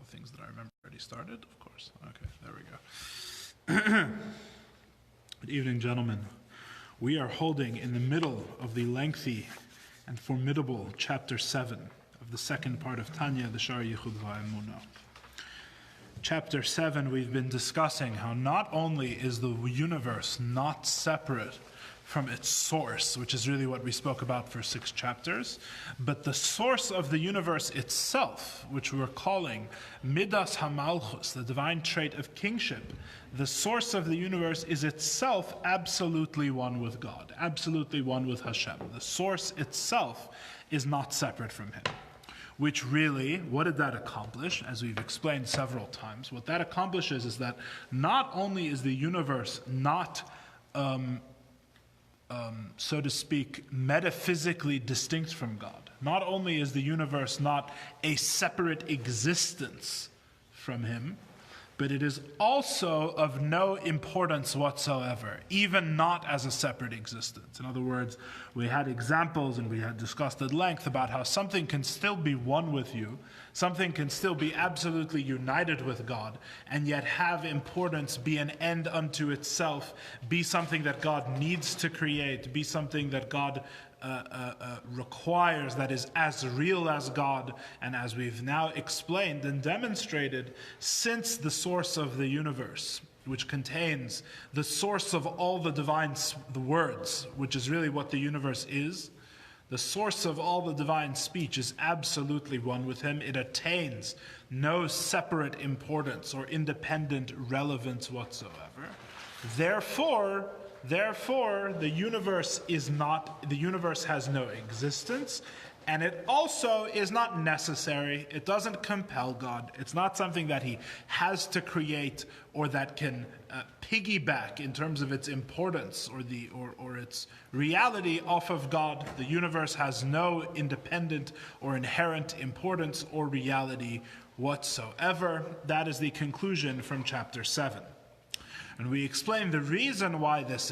things that I remember already started, of course. Okay, there we go. Good evening, gentlemen. We are holding in the middle of the lengthy and formidable chapter 7 of the second part of Tanya, the Shaar HaYichud v'Emunah. Chapter 7, we've been discussing how not only is the universe not separate from its source, which is really what we spoke about for 6 chapters, but the source of the universe itself, which we're calling Midas HaMalchus, the divine trait of kingship, the source of the universe is itself absolutely one with God, absolutely one with Hashem. The source itself is not separate from Him. Which really, what did that accomplish? As we've explained several times, what that accomplishes is that not only is the universe not so to speak, metaphysically distinct from God. Not only is the universe not a separate existence from Him, but it is also of no importance whatsoever, even not as a separate existence. In other words, we had examples and we had discussed at length about how something can still be one with you, something can still be absolutely united with God, and yet have importance, be an end unto itself, be something that God needs to create, be something that God requires, that is as real as God. And as we've now explained and demonstrated, since the source of the universe, which contains the source of all the divine the words, which is really what the universe is, the source of all the divine speech is absolutely one with Him. It attains no separate importance or independent relevance whatsoever. Therefore, the universe has no existence, and it also is not necessary. It doesn't compel God. It's not something that He has to create or that can piggyback in terms of its importance or its reality off of God. The universe has no independent or inherent importance or reality whatsoever. That is the conclusion from chapter 7. And we explain the reason why this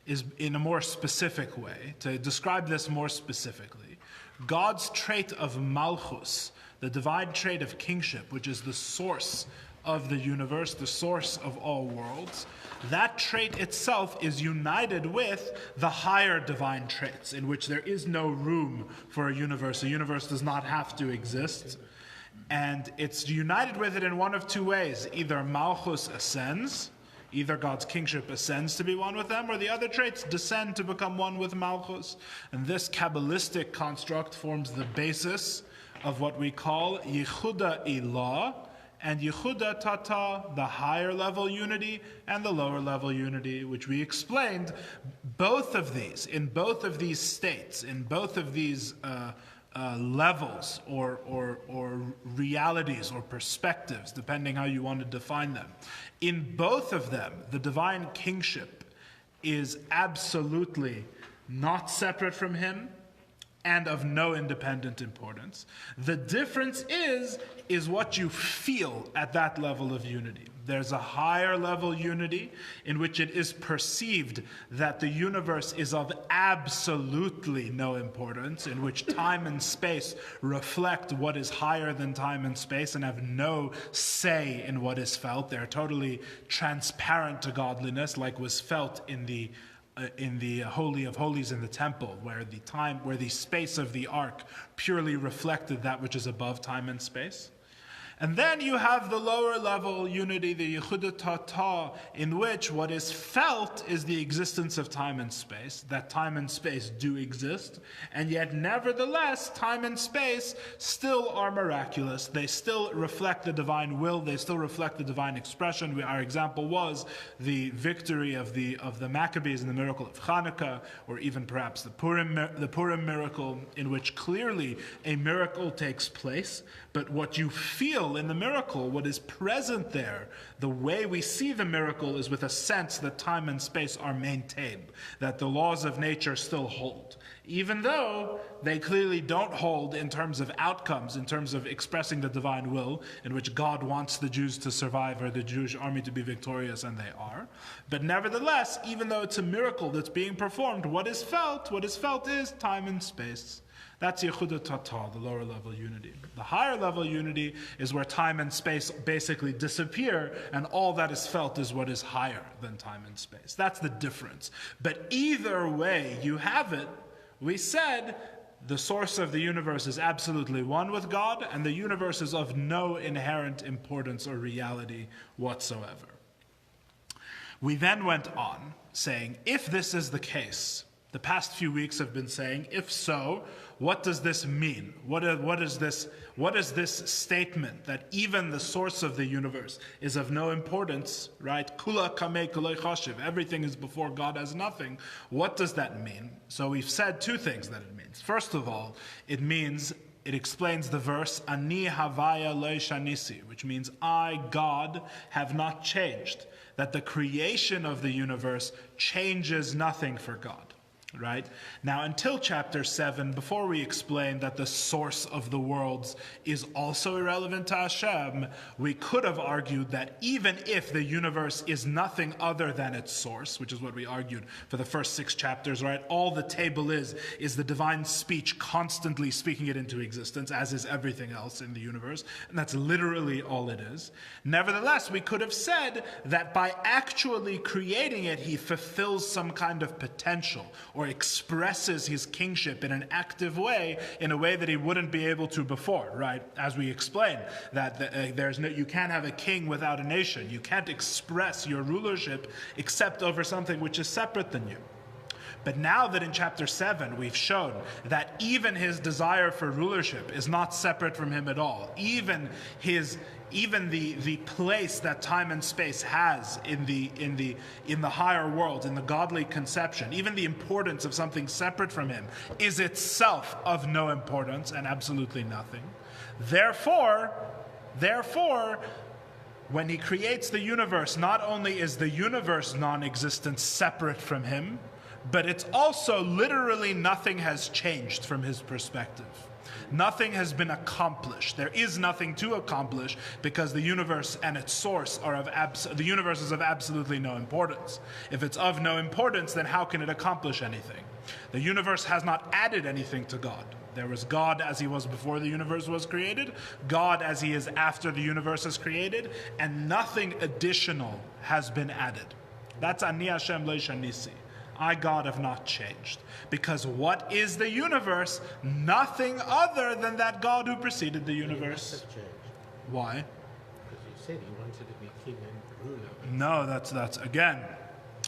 is in a more specific way. To describe this more specifically, God's trait of Malchus, the divine trait of kingship, which is the source of the universe, the source of all worlds, that trait itself is united with the higher divine traits, in which there is no room for a universe. A universe does not have to exist. And it's united with it in one of two ways. Either Malchus ascends, either God's kingship ascends to be one with them, or the other traits descend to become one with Malchus. And this Kabbalistic construct forms the basis of what we call Yichuda Ilah and Yichuda Tata, the higher level unity and the lower level unity, which we explained both of these, in both of these states, in both of these levels or realities or perspectives, depending how you want to define them. In both of them, the divine kingship is absolutely not separate from Him and of no independent importance. The difference is what you feel at that level of unity. There's a higher level unity in which it is perceived that the universe is of absolutely no importance, in which time and space reflect what is higher than time and space and have no say in what is felt. They're totally transparent to godliness, like was felt in the Holy of Holies in the temple, where the space of the ark purely reflected that which is above time and space. And then you have the lower level unity, the Yichuda Tata, in which what is felt is the existence of time and space, that time and space do exist, and yet nevertheless, time and space still are miraculous. They still reflect the divine will, they still reflect the divine expression. Our example was the victory of the Maccabees in the miracle of Hanukkah, or even perhaps the Purim miracle, in which clearly a miracle takes place, but what you feel in the miracle, what is present there, the way we see the miracle is with a sense that time and space are maintained, that the laws of nature still hold. Even though they clearly don't hold in terms of outcomes, in terms of expressing the divine will, in which God wants the Jews to survive or the Jewish army to be victorious, and they are. But nevertheless, even though it's a miracle that's being performed, what is felt is time and space. That's Yechud Tata, the lower level unity. The higher level unity is where time and space basically disappear, and all that is felt is what is higher than time and space. That's the difference. But either way you have it, we said the source of the universe is absolutely one with God, and the universe is of no inherent importance or reality whatsoever. We then went on saying, if this is the case, the past few weeks have been saying, if so, what does this mean? What is this statement that even the source of the universe is of no importance, right? Kula kamei koloi chashiv. Everything is before God as nothing. What does that mean? So we've said two things that it means. First of all, it explains the verse, Ani havaya lo shanisi, which means I, God, have not changed. That the creation of the universe changes nothing for God. Right? Now, until chapter 7, before we explained that the source of the worlds is also irrelevant to Hashem, we could have argued that even if the universe is nothing other than its source, which is what we argued for the first 6 chapters, right? All the table is the divine speech constantly speaking it into existence, as is everything else in the universe, and that's literally all it is. Nevertheless, we could have said that by actually creating it, he fulfills some kind of potential, or expresses his kingship in an active way, in a way that he wouldn't be able to before, right? As we explained, that you can't have a king without a nation. You can't express your rulership except over something which is separate than you. But now that in chapter 7 we've shown that even his desire for rulership is not separate from him at all, even the place that time and space has in the higher world, in the godly conception, even the importance of something separate from him is itself of no importance and absolutely nothing. Therefore, when he creates the universe, not only is the universe non-existent separate from him, but it's also literally nothing has changed from his perspective. Nothing has been accomplished. There is nothing to accomplish because the universe and its source are the universe is of absolutely no importance. If it's of no importance, then how can it accomplish anything? The universe has not added anything to God. There was God as he was before the universe was created, God as he is after the universe is created, and nothing additional has been added. That's Ani Hashem lo shanisi. I, God, have not changed. Because what is the universe? Nothing other than that God who preceded the universe. Why? Because you said he wanted to be king and ruler. No, that's again,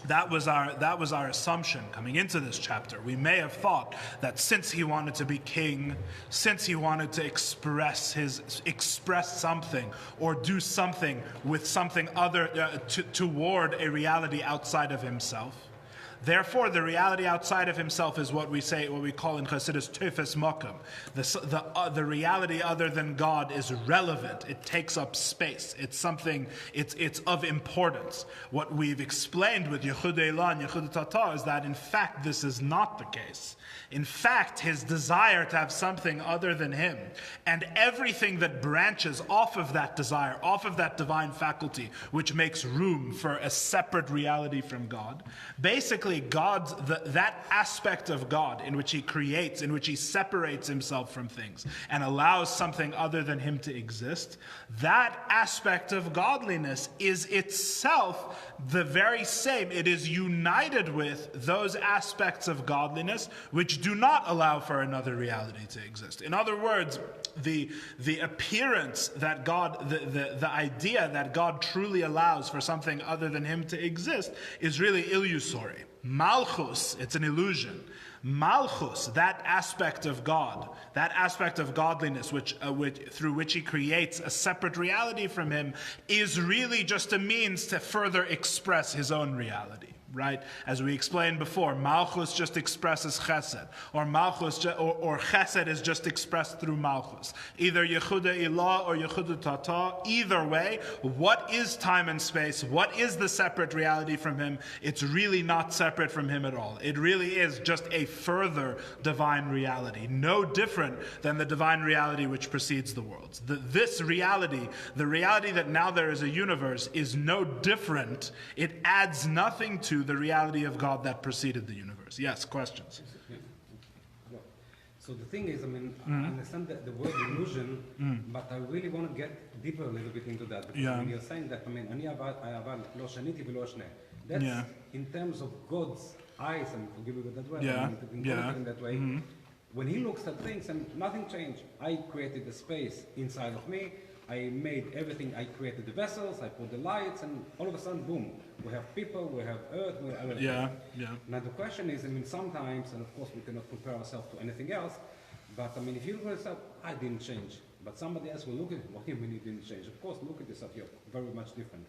that was our assumption coming into this chapter. We may have thought that since he wanted to be king, since he wanted to express something or do something with something other toward a reality outside of himself. Therefore, the reality outside of himself is what we call in Chassidus tefes makom. The reality other than God is relevant. It takes up space. It's something. It's of importance. What we've explained with Yechud Eilah and Yechud Tata is that in fact this is not the case. In fact, his desire to have something other than him, and everything that branches off of that desire, off of that divine faculty, which makes room for a separate reality from God, basically that aspect of God in which he creates, in which he separates himself from things and allows something other than him to exist, that aspect of godliness is itself the very same. It is united with those aspects of godliness which do not allow for another reality to exist. In other words, the appearance that God, the idea that God truly allows for something other than him to exist is really illusory. Malchus, it's an illusion. Malchus, that aspect of God, that aspect of godliness through which he creates a separate reality from him, is really just a means to further express his own reality. Right? As we explained before, Malchus just expresses Chesed, or Malchus or Chesed is just expressed through Malchus. Either Yechud Eilah or Yechud Tata. Either way, what is time and space? What is the separate reality from him? It's really not separate from him at all. It really is just a further divine reality, no different than the divine reality which precedes the worlds. This reality, the reality that now there is a universe, is no different. It adds nothing to the reality of God that preceded the universe. Yes, questions? So the thing is, I mean, I understand the word illusion, but I really want to get deeper a little bit into that. Because when you're saying that, I mean, אני אבל לא שניתי ולא אשנה. That's in terms of God's eyes, and forgive me with that word, I mean, to it in that way. When he looks at things, and nothing changed. I created the space inside of me. I made everything. I created the vessels. I put the lights, and all of a sudden, boom! We have people. We have earth. We have everything. Now the question is, I mean, sometimes, and of course, we cannot compare ourselves to anything else. But I mean, if you look at yourself, I didn't change. But somebody else will look at what do you mean you didn't change? Of course, look at yourself. You're very much different.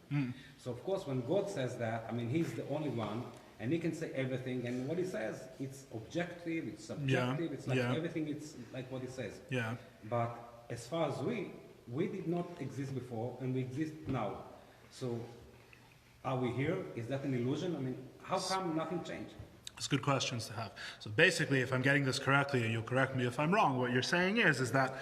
So of course, when God says that, I mean, He's the only one. And he can say everything, and what he says, it's objective, it's subjective, it's like everything, it's like what he says. But as far as we did not exist before, and we exist now. So, are we here? Is that an illusion? I mean, how come nothing changed? It's good questions to have. So basically, if I'm getting this correctly, and you'll correct me if I'm wrong, what you're saying is that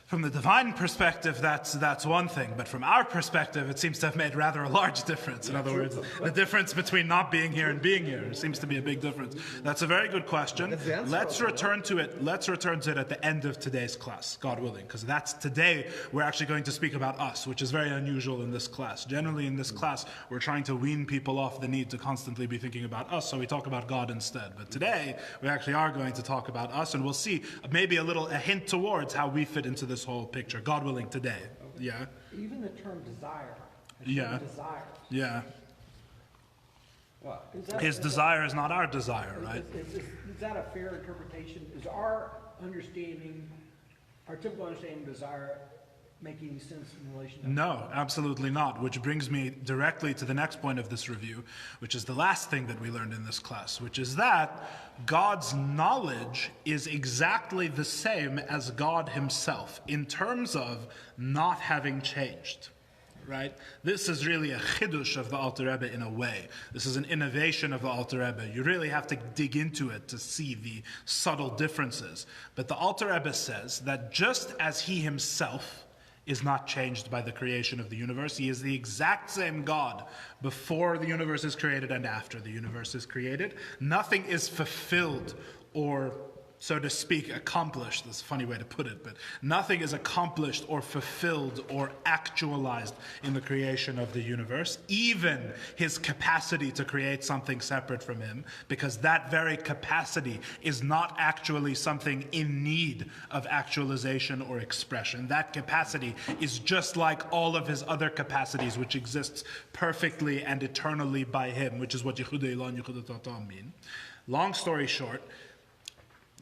from the divine perspective, that's one thing. But from our perspective, it seems to have made rather a large difference. In other words, the difference between not being here and being here seems to be a big difference. That's a very good question. Let's return to it. Let's return to it at the end of today's class, God willing, because that's today we're actually going to speak about us, which is very unusual in this class. Generally, in this class, we're trying to wean people off the need to constantly be thinking about us, so we talk about God instead. But today, we actually are going to talk about us, and we'll see maybe a hint towards how we fit into this whole picture, God willing, today. Even the term desire. Desire. What? His desire is not our desire, right? Is that a fair interpretation? Is our understanding, our typical understanding of desire, making any sense in relation to that? No, absolutely not, which brings me directly to the next point of this review, which is the last thing that we learned in this class, which is that God's knowledge is exactly the same as God himself in terms of not having changed. Right? This is really a chidush of the Alter Rebbe in a way. This is an innovation of the Alter Rebbe. You really have to dig into it to see the subtle differences. But the Alter Rebbe says that just as he himself is not changed by the creation of the universe, he is the exact same God before the universe is created and after the universe is created. Nothing is fulfilled or, so to speak, accomplished. That's a funny way to put it, but nothing is accomplished or fulfilled or actualized in the creation of the universe, even his capacity to create something separate from him, because that very capacity is not actually something in need of actualization or expression. That capacity is just like all of his other capacities, which exists perfectly and eternally by him, which is what Yichud Eilah and Yichud Tatam mean. Long story short,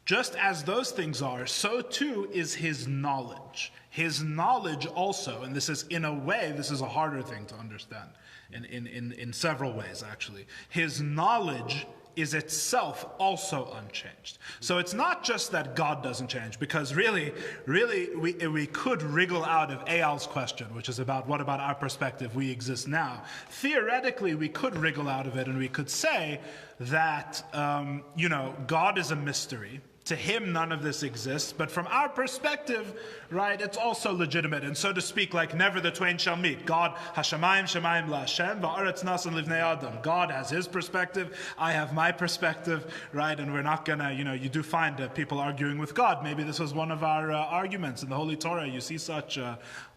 just as those things are, so too is his knowledge. His knowledge also, and this is in a way, this is a harder thing to understand in several ways actually. His knowledge is itself also unchanged. So it's not just that God doesn't change, because really we could wriggle out of Eyal's question, which is about what about our perspective, we exist now. Theoretically, we could wriggle out of it and we could say that, God is a mystery. To him, none of this exists, but from our perspective, right, it's also legitimate, and so to speak, like never the twain shall meet. God, hashamayim shamayim la'Hashem, va'aretz nasan livnei adam. God has his perspective, I have my perspective, right, and we're not gonna, you do find people arguing with God. Maybe this was one of our arguments in the Holy Torah. You see such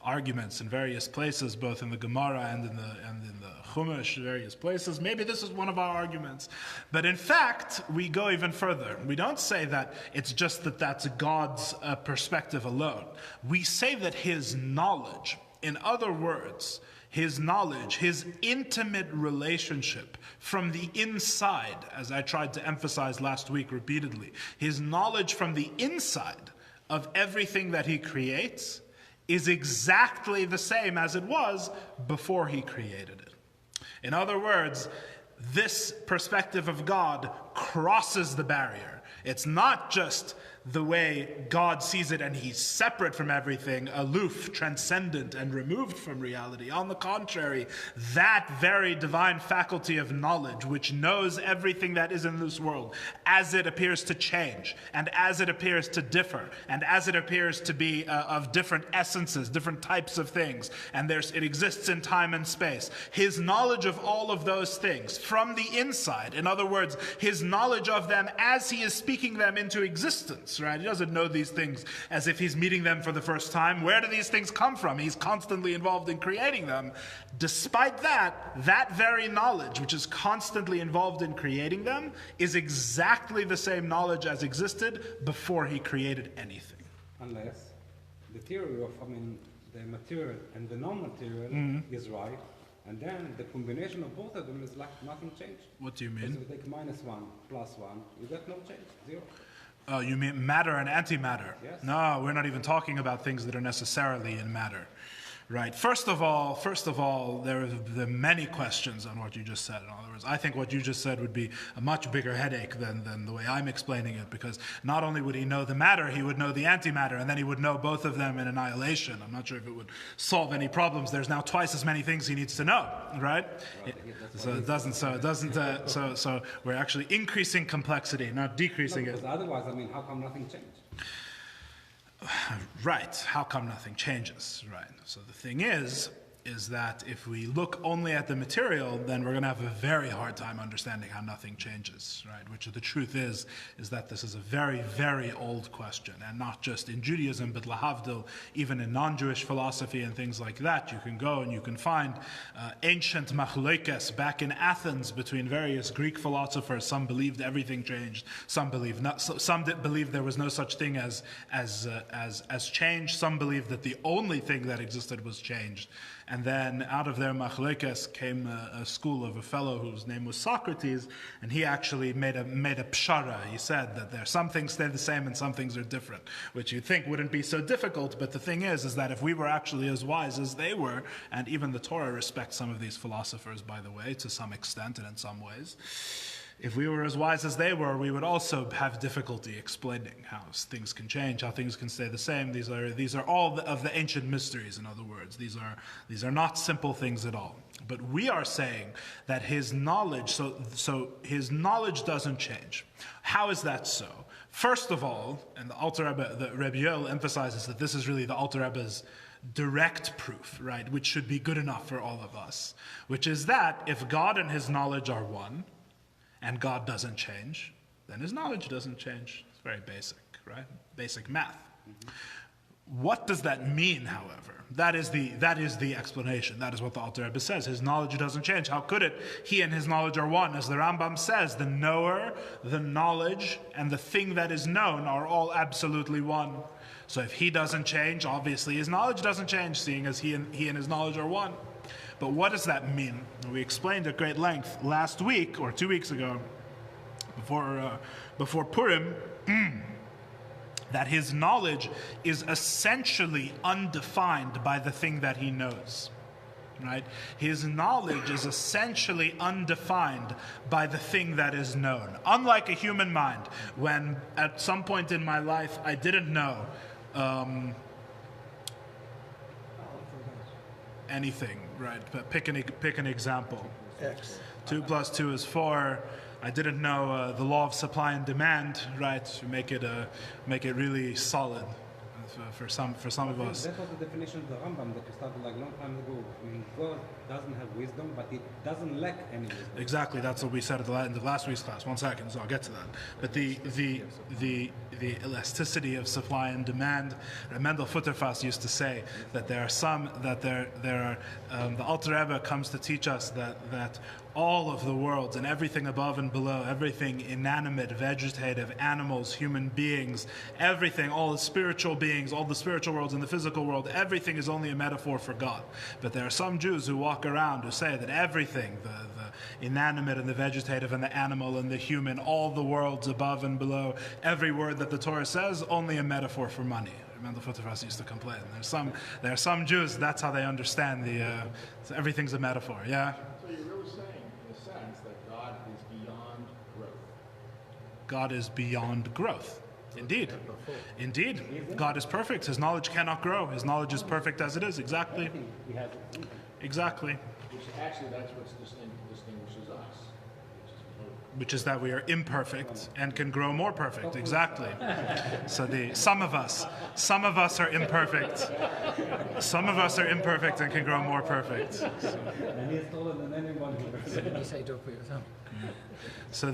arguments in various places, both in the Gemara and in the Chumash, various places. Maybe this is one of our arguments. But in fact, we go even further. We don't say that it's just that that's God's perspective alone. We say that his knowledge, in other words, his knowledge, his intimate relationship from the inside, as I tried to emphasize last week repeatedly, his knowledge from the inside of everything that he creates is exactly the same as it was before he created it. In other words, this perspective of God crosses the barrier. It's not just the way God sees it and he's separate from everything, aloof, transcendent, and removed from reality. On the contrary, that very divine faculty of knowledge, which knows everything that is in this world, as it appears to change, and as it appears to differ, and as it appears to be of different essences, different types of things, and it exists in time and space. His knowledge of all of those things from the inside, in other words, his knowledge of them as he is speaking them into existence, things, right? He doesn't know these things as if he's meeting them for the first time. Where do these things come from? He's constantly involved in creating them. Despite that very knowledge, which is constantly involved in creating them, is exactly the same knowledge as existed before he created anything. Unless the theory of, the material and the non-material is right, and then the combination of both of them is like nothing changed. What do you mean? So if you take -1 + 1, you get no change, 0. Oh, you mean matter and antimatter? Yes. No, we're not even talking about things that are necessarily in matter. Right. First of all, there are many questions on what you just said. In other words, I think what you just said would be a much bigger headache than the way I'm explaining it, because not only would he know the matter, he would know the antimatter, and then he would know both of them in annihilation. I'm not sure if it would solve any problems. There's now twice as many things he needs to know, right? So we're actually increasing complexity, not decreasing it. Because otherwise, how come nothing changed? Right. How come nothing changes? Right. So the thing is that if we look only at the material, then we're going to have a very hard time understanding how nothing changes, right? Which the truth is that this is a very, very old question, and not just in Judaism, but lahavdil, even in non-Jewish philosophy and things like that. You can go and you can find ancient machlokes back in Athens between various Greek philosophers. Some believed everything changed. Some believed not. Some believed there was no such thing as change. Some believed that the only thing that existed was changed. And then out of their machlokes came a school of a fellow whose name was Socrates, and he actually made a pshara. He said that there some things stay the same and some things are different, which you'd think wouldn't be so difficult. But the thing is that if we were actually as wise as they were, and even the Torah respects some of these philosophers, by the way, to some extent and in some ways, if we were as wise as they were, we would also have difficulty explaining how things can change, how things can stay the same. These are all of the ancient mysteries, in other words. These are not simple things at all. But we are saying that his knowledge, so his knowledge doesn't change. How is that so? First of all, and the Alter Rebbe, the Rabbi Yoel emphasizes that this is really the Alter Rebbe's direct proof, right, which should be good enough for all of us, which is that if God and his knowledge are one, and God doesn't change, then his knowledge doesn't change. It's very basic, right? Basic math. What does that mean, however? That is the explanation. That is what the Alter Rebbe says. His knowledge doesn't change. How could it? He and his knowledge are one. As the Rambam says, the knower, the knowledge, and the thing that is known are all absolutely one. So if he doesn't change, obviously his knowledge doesn't change, seeing as he and his knowledge are one. But what does that mean? We explained at great length last week, or 2 weeks ago, before Purim, that his knowledge is essentially undefined by the thing that he knows. Right? His knowledge is essentially undefined by the thing that is known. Unlike a human mind, when at some point in my life I didn't know anything, right? But pick an example. X. 2 + 2 is 4. I didn't know the law of supply and demand, right? To make it really solid for some of us. That was the definition of the Rambam that we started like a long time ago. God doesn't have wisdom, but it doesn't lack any wisdom. Exactly, that's what we said at the end of last week's class. 1 second, so I'll get to that. But the elasticity of supply and demand. Mendel Futterfass used to say that there are the Alter Rebbe comes to teach us that all of the worlds and everything above and below, everything inanimate, vegetative, animals, human beings, everything, all the spiritual beings, all the spiritual worlds and the physical world, everything is only a metaphor for God. But there are some Jews who walk around who say that everything, the inanimate and the vegetative and the animal and the human, all the worlds above and below, every word that the Torah says, only a metaphor for money. Mendel Futterfass used to complain. There are some Jews, that's how they understand so everything's a metaphor, yeah? So you're really saying, in a sense, that God is beyond growth. God is beyond growth. Indeed. Indeed. God is perfect. His knowledge cannot grow. His knowledge is perfect as it is. Exactly. Exactly. Which actually, that's what distinguishes us. Which is that we are imperfect and can grow more perfect. Exactly. So some of us are imperfect. Some of us are imperfect and can grow more perfect. And he is taller than anyone who So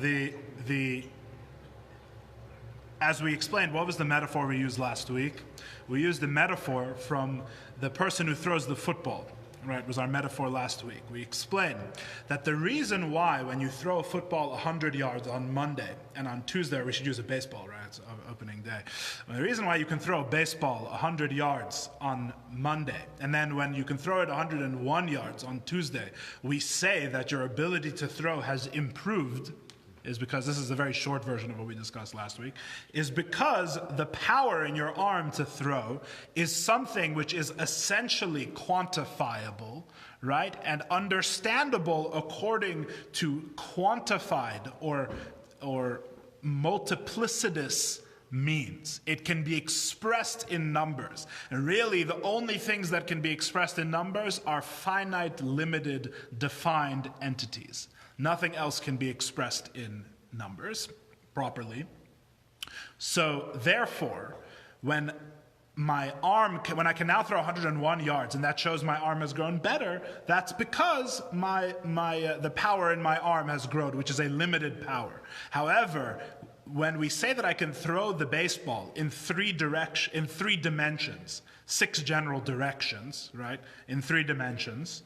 as we explained, what was the metaphor we used last week? We used the metaphor from the person who throws the football. Right, was our metaphor last week. We explained that the reason why when you throw a football 100 yards on Monday, and on Tuesday we should use a baseball, right? It's opening day. The reason why you can throw a baseball 100 yards on Monday, and then when you can throw it 101 yards on Tuesday, we say that your ability to throw has improved, is because, this is a very short version of what we discussed last week, is because the power in your arm to throw is something which is essentially quantifiable, right, and understandable according to quantified or multiplicitous means. It can be expressed in numbers. And really, the only things that can be expressed in numbers are finite, limited, defined entities. Nothing else can be expressed in numbers properly. So therefore, when I can now throw 101 yards, and that shows my arm has grown better, that's because the power in my arm has grown, which is a limited power. However, when we say that I can throw the baseball in three dimensions, 6 general directions, right, in 3 dimensions,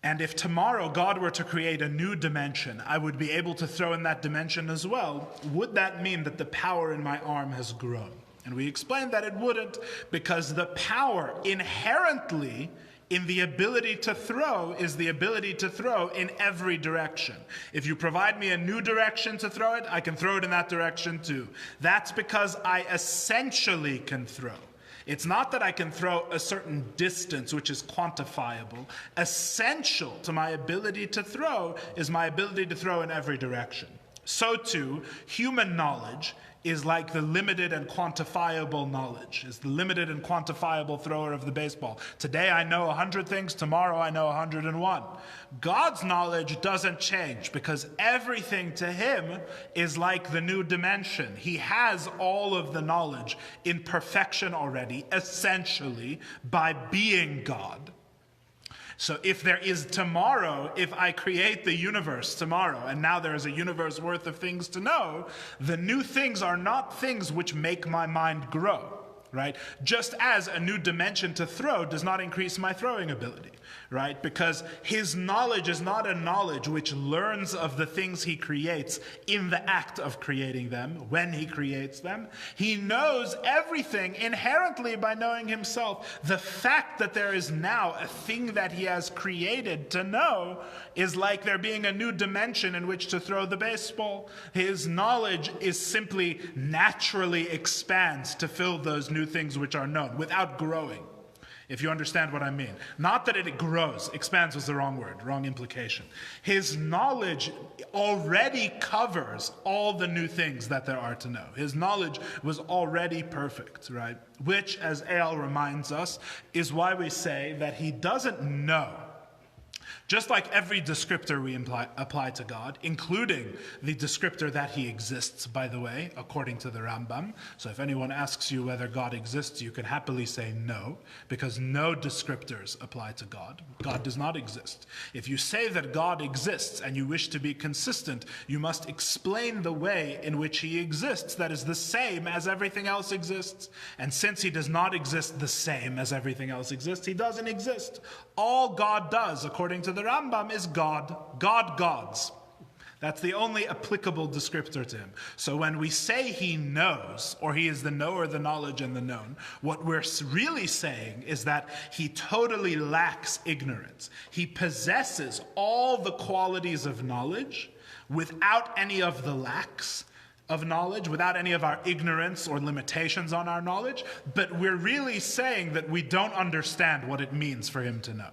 and if tomorrow God were to create a new dimension, I would be able to throw in that dimension as well, would that mean that the power in my arm has grown? And we explained that it wouldn't, because the power inherently in the ability to throw is the ability to throw in every direction. If you provide me a new direction to throw it, I can throw it in that direction too. That's because I essentially can throw. It's not that I can throw a certain distance which is quantifiable. Essential to my ability to throw is my ability to throw in every direction. So too, human knowledge is like the limited and quantifiable knowledge, is the limited and quantifiable thrower of the baseball. Today I know 100 things, tomorrow I know 101. God's knowledge doesn't change because everything to him is like the new dimension. He has all of the knowledge in perfection already, essentially, by being God. So if there is tomorrow, if I create the universe tomorrow, and now there is a universe worth of things to know, the new things are not things which make my mind grow, right? Just as a new dimension to throw does not increase my throwing ability, right? Because his knowledge is not a knowledge which learns of the things he creates in the act of creating them, when he creates them. He knows everything inherently by knowing himself. The fact that there is now a thing that he has created to know is like there being a new dimension in which to throw the baseball. His knowledge is simply naturally expands to fill those new things which are known without growing. If you understand what I mean. Not that it grows. Expands was the wrong word, wrong implication. His knowledge already covers all the new things that there are to know. His knowledge was already perfect, right? Which, as Eyal reminds us, is why we say that he doesn't know. Just like every descriptor we apply to God, including the descriptor that he exists, by the way, according to the Rambam. So if anyone asks you whether God exists, you can happily say no, because no descriptors apply to God. God does not exist. If you say that God exists and you wish to be consistent, you must explain the way in which he exists that is the same as everything else exists. And since he does not exist the same as everything else exists, he doesn't exist. All God does, according to the Rambam, is God gods. That's the only applicable descriptor to him. So when we say he knows, or he is the knower, the knowledge, and the known, what we're really saying is that he totally lacks ignorance. He possesses all the qualities of knowledge without any of the lacks of knowledge, without any of our ignorance or limitations on our knowledge, but we're really saying that we don't understand what it means for him to know.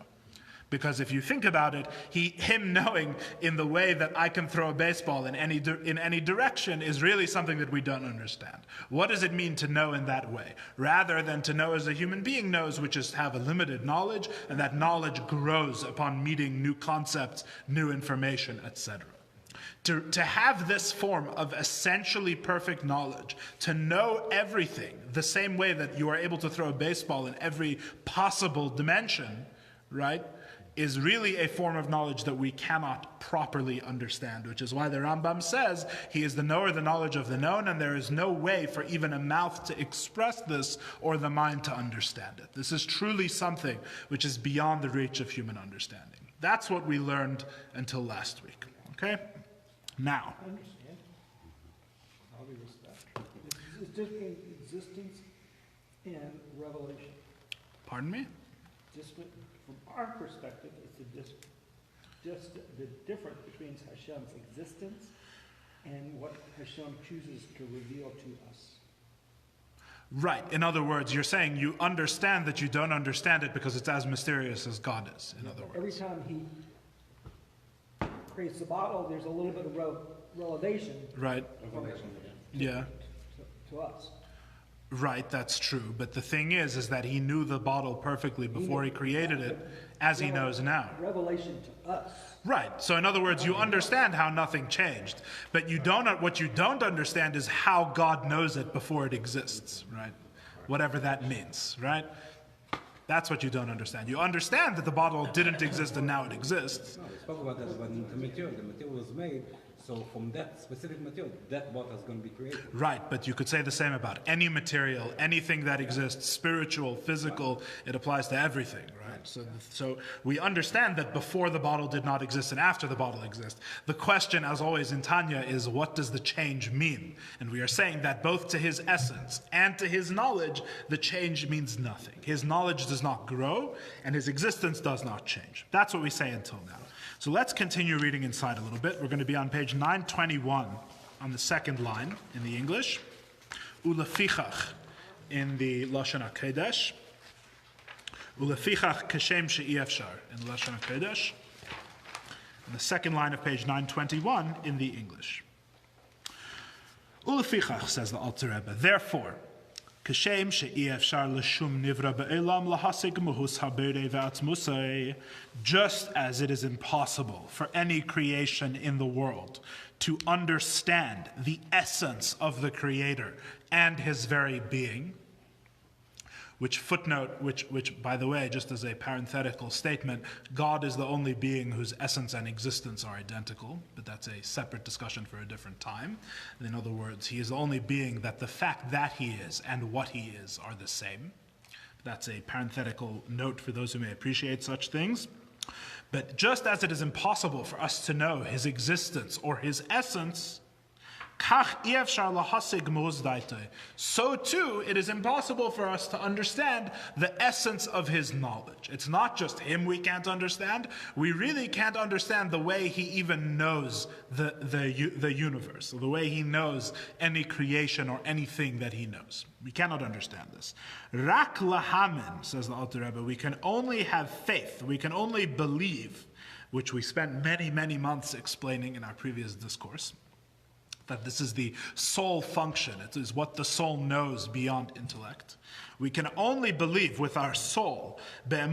Because if you think about it, him knowing in the way that I can throw a baseball in any direction is really something that we don't understand. What does it mean to know in that way? Rather than to know as a human being knows, which is to have a limited knowledge, and that knowledge grows upon meeting new concepts, new information, etc. To have this form of essentially perfect knowledge, to know everything the same way that you are able to throw a baseball in every possible dimension, right, is really a form of knowledge that we cannot properly understand, which is why the Rambam says he is the knower, the knowledge of the known, and there is no way for even a mouth to express this or the mind to understand it. This is truly something which is beyond the reach of human understanding. That's what we learned until last week. Okay? Now. I understand. I'll be respect. It's different existence and revelation. Pardon me? Just from our perspective, it's the difference between Hashem's existence and what Hashem chooses to reveal to us. Right. In other words, you're saying you understand that you don't understand it because it's as mysterious as God is, in other words. Every time he creates the bottle, there's a little bit of revelation. Right. Yeah. To us. Right, that's true. But the thing is that he knew the bottle perfectly before he created it, as he knows now. Revelation to us. Right. So in other words, you understand how nothing changed, but what you don't understand is how God knows it before it exists, right? Whatever that means, right? That's what you don't understand. You understand that the bottle didn't exist and now it exists. No, we spoke about that, but the material was made. So from that specific material, that what is going to be created. Right, but you could say the same about any material, anything that exists, spiritual, physical, it applies to everything, right? So we understand that before the bottle did not exist and after the bottle exists. The question, as always in Tanya, is what does the change mean? And we are saying that both to his essence and to his knowledge, the change means nothing. His knowledge does not grow and his existence does not change. That's what we say until now. So let's continue reading inside a little bit. We're going to be on page 921 on the second line in the English. Ulefichach in the Lashon HaKodesh. Ulefichach kashem she'efshar in the Lashon HaKodesh. On the second line of page 921 in the English. Ulefichach, says the Alter Rebbe, therefore, kashem she'efshar l'shum nivra be'elam lahasig muhus habere ve'atzmusay, just as it is impossible for any creation in the world to understand the essence of the Creator and his very being, which by the way, just as a parenthetical statement, God is the only being whose essence and existence are identical, but that's a separate discussion for a different time. In other words, he is the only being that the fact that he is and what he is are the same. That's a parenthetical note for those who may appreciate such things. But just as it is impossible for us to know his existence or his essence, so too it is impossible for us to understand the essence of his knowledge. It's not just him we can't understand. We really can't understand the way he even knows the universe, or the way he knows any creation or anything that he knows. We cannot understand this. Rak lahamin, says the Alter Rebbe, we can only have faith, we can only believe, which we spent many, many months explaining in our previous discourse, that this is the soul function. It is what the soul knows beyond intellect. We can only believe with our soul, with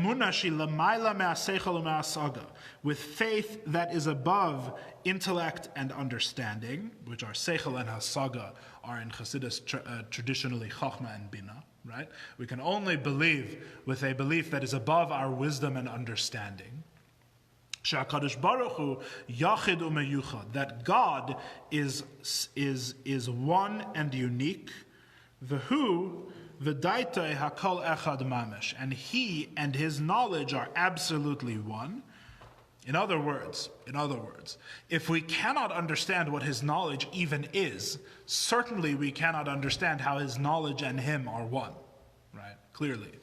faith that is above intellect and understanding, which are seichel and hasaga are in Chassidus traditionally chachma and bina, right? We can only believe with a belief that is above our wisdom and understanding. Sha'akadosh Baruch Hu yachid umeyuchad, that God is one and unique. V'hu v'daitei hakol echad mamish, and he and his knowledge are absolutely one. In other words, if we cannot understand what his knowledge even is, certainly we cannot understand how his knowledge and him are one, right? Clearly.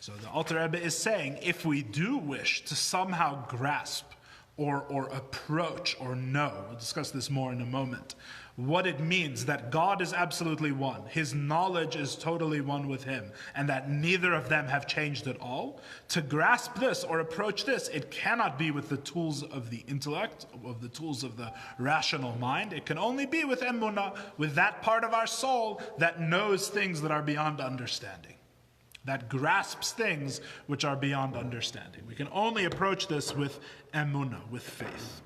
So the Alter Rebbe is saying, if we do wish to somehow grasp or approach or know, we'll discuss this more in a moment, what it means that God is absolutely one, his knowledge is totally one with him, and that neither of them have changed at all, to grasp this or approach this, it cannot be with the tools of the intellect, of the tools of the rational mind. It can only be with emunah, with that part of our soul that knows things that are beyond understanding, that grasps things which are beyond understanding. We can only approach this with emunah, with faith.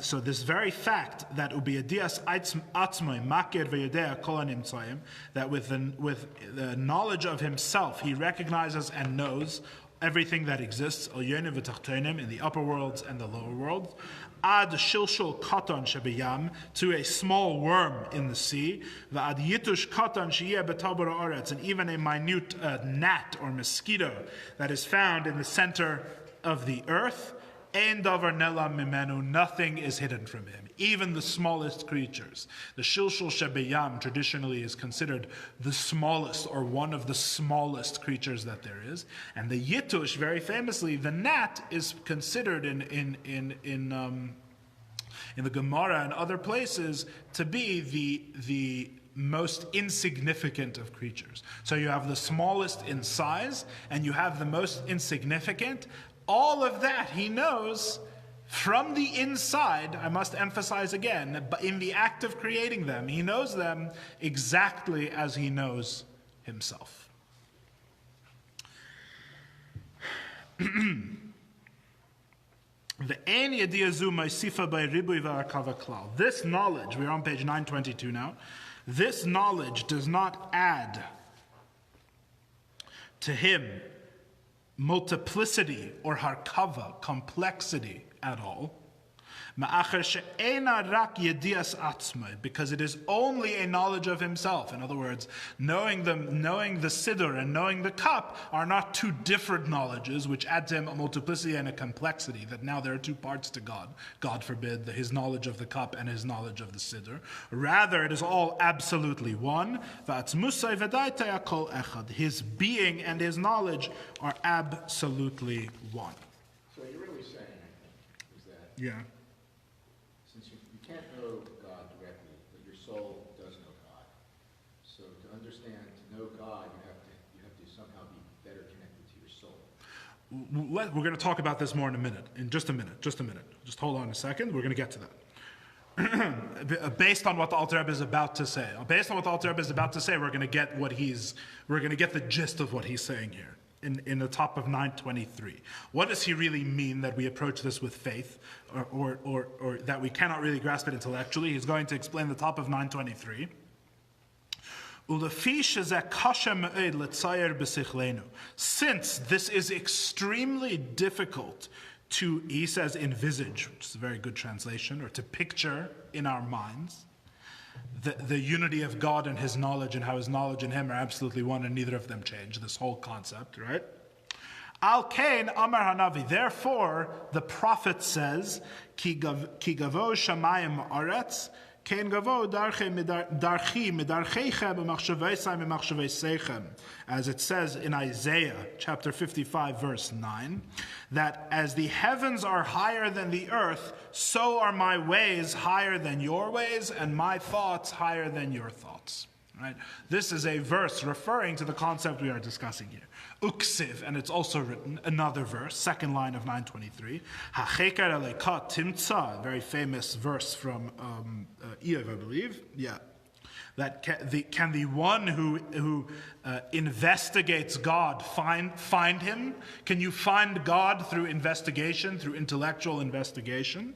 So this very fact that ubiyadias atzmoi makir v'yedea kol hanimtzayim, that with the knowledge of himself he recognizes and knows everything that exists, in the upper worlds and the lower worlds, ad shilshul katan shebiyam, to a small worm in the sea, va'ad yitush katan sheyeh b'tabur haaretz, and even a minute gnat or mosquito that is found in the center of the earth. Ein davar nelam mimenu, nothing is hidden from him, even the smallest creatures. The shilshul shebiyam traditionally is considered the smallest or one of the smallest creatures that there is, and the yitush, very famously, the gnat, is considered in the Gemara and other places to be the most insignificant of creatures. So you have the smallest in size, and you have the most insignificant. All of that he knows from the inside, I must emphasize again, but in the act of creating them, he knows them exactly as he knows himself. This knowledge, we're on page 922 now, this knowledge does not add to him multiplicity or harkava, complexity at all. Because it is only a knowledge of himself. In other words, knowing the siddur and knowing the cup are not two different knowledges which add to him a multiplicity and a complexity, that now there are two parts to God. God forbid, his knowledge of the cup and his knowledge of the siddur. Rather, it is all absolutely one. His being and his knowledge are absolutely one. So what you're really saying, I think, is that Yeah. since you can't know God directly, but your soul does know God. So to understand, to know God, you have to somehow be better connected to your soul. We're going to talk about this more in a minute. In just a minute. Just hold on a second. We're going to get to that. Based on what the Alter Rebbe is about to say. Based on what the Alter Rebbe is about to say, we're going to get the gist of what he's saying here. In the top of 923. What does he really mean that we approach this with faith, or that we cannot really grasp it intellectually? He's going to explain the top of 923. Since this is extremely difficult to, he says, envisage, which is a very good translation, or to picture in our minds, the unity of God and his knowledge, and how his knowledge and him are absolutely one, and neither of them change, this whole concept, right? Al Kain Amar Hanavi. Therefore, the prophet says, Ki gavo shamayim aretz, Kain gavo darchi midarcheichem umachshaveisai mimachshaveisechem. As it says in Isaiah chapter 55, verse 9, that as the heavens are higher than the earth, so are my ways higher than your ways, and my thoughts higher than your thoughts. Right? This is a verse referring to the concept we are discussing here. Uksiv, and it's also written, another verse, second line of 923. Hachekar eleka timtza, very famous verse from Eov, I believe. Yeah. That can the one who investigates God find him? Can you find God through investigation, through intellectual investigation?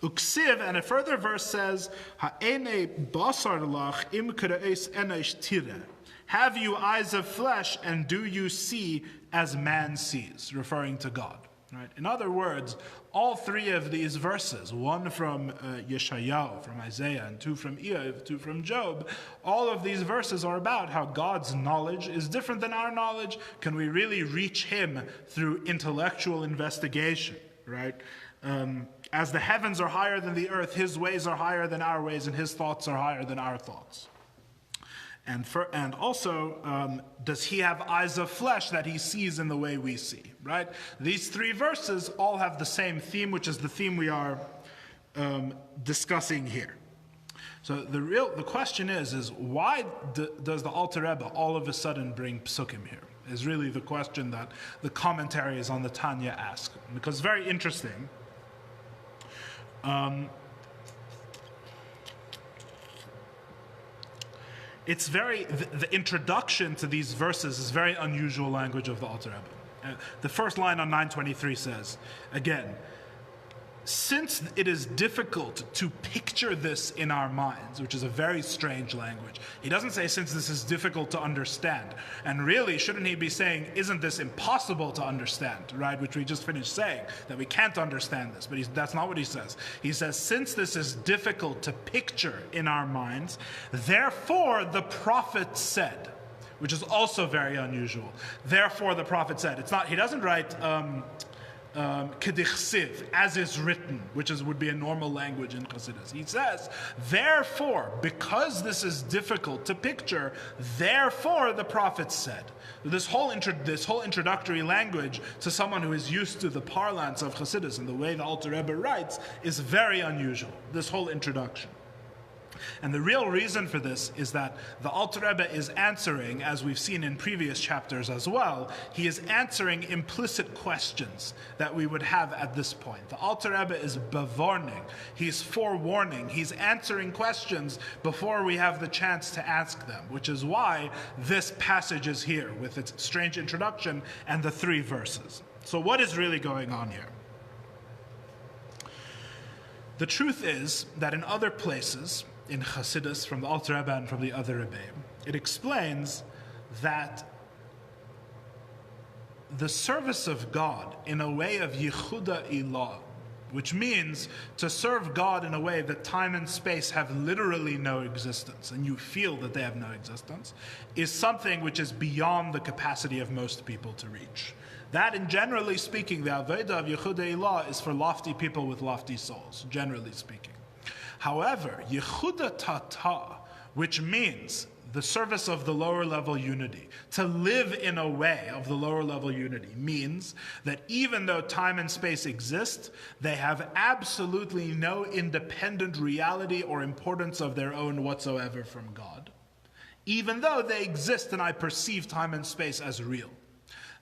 Uksiv, and a further verse says, Ha'ene basar lach im k're'es enesh tire. Have you eyes of flesh, and do you see as man sees? Referring to God. Right? In other words, all three of these verses, one from Yeshayahu, from Isaiah, and two from Eov, two from Job, all of these verses are about how God's knowledge is different than our knowledge. Can we really reach him through intellectual investigation? Right? As the heavens are higher than the earth, his ways are higher than our ways, and his thoughts are higher than our thoughts. And also, does he have eyes of flesh that he sees in the way we see, right? These three verses all have the same theme, which is the theme we are discussing here. So the question is why does the Alter Rebbe all of a sudden bring psukim here? Is really the question that the commentaries on the Tanya ask. Because it's very interesting. It's the introduction to these verses is very unusual language of the Alter Rebbe. The first line on 923 says, again, since it is difficult to picture this in our minds, which is a very strange language, he doesn't say since this is difficult to understand. And really, shouldn't he be saying, isn't this impossible to understand, right? Which we just finished saying, that we can't understand this. But that's not what he says. He says, since this is difficult to picture in our minds, therefore the prophet said, which is also very unusual. Therefore the prophet said. It's not, he doesn't write, Kedichsiv, as is written, which would be a normal language in Chassidus. He says, therefore, because this is difficult to picture, therefore the prophet said. This whole introductory language to someone who is used to the parlance of Chassidus and the way the Alter Rebbe writes is very unusual, this whole introduction. And the real reason for this is that the Alter Rebbe is answering, as we've seen in previous chapters as well, he is answering implicit questions that we would have at this point. The Alter Rebbe is bevarning, he's forewarning, he's answering questions before we have the chance to ask them, which is why this passage is here with its strange introduction and the 3 verses. So what is really going on here? The truth is that in other places, in Chassidus, from the Alter Rebbe and from the other Rebbe, it explains that the service of God in a way of Yichuda Ilah, which means to serve God in a way that time and space have literally no existence, and you feel that they have no existence, is something which is beyond the capacity of most people to reach. That, and generally speaking, the Avodah of Yichuda Ilah is for lofty people with lofty souls, generally speaking. However, Yehuda Tata, which means the service of the lower level unity, to live in a way of the lower level unity, means that even though time and space exist, they have absolutely no independent reality or importance of their own whatsoever from God, even though they exist and I perceive time and space as real.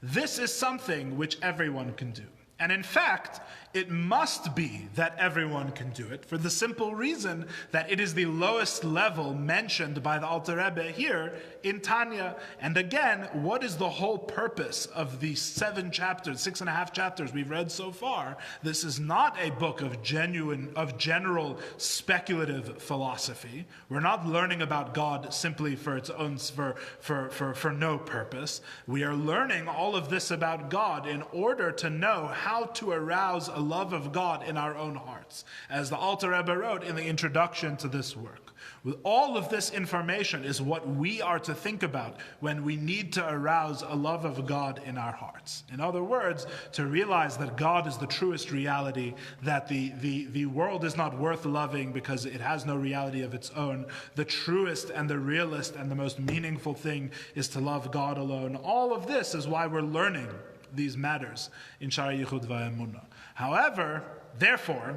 This is something which everyone can do. And in fact, it must be that everyone can do it for the simple reason that it is the lowest level mentioned by the Alter Rebbe here in Tanya. And again, what is the whole purpose of the 7 chapters, 6.5 chapters we've read so far? This is not a book of general speculative philosophy. We're not learning about God simply for its own, for no purpose. We are learning all of this about God in order to know how to arouse a love of God in our own hearts, as the Alter Rebbe wrote in the introduction to this work. With all of this information is what we are to think about when we need to arouse a love of God in our hearts. In other words, to realize that God is the truest reality, that the world is not worth loving because it has no reality of its own. The truest and the realist and the most meaningful thing is to love God alone. All of this is why we're learning these matters in Shaar HaYichud v'Emunah. However, therefore,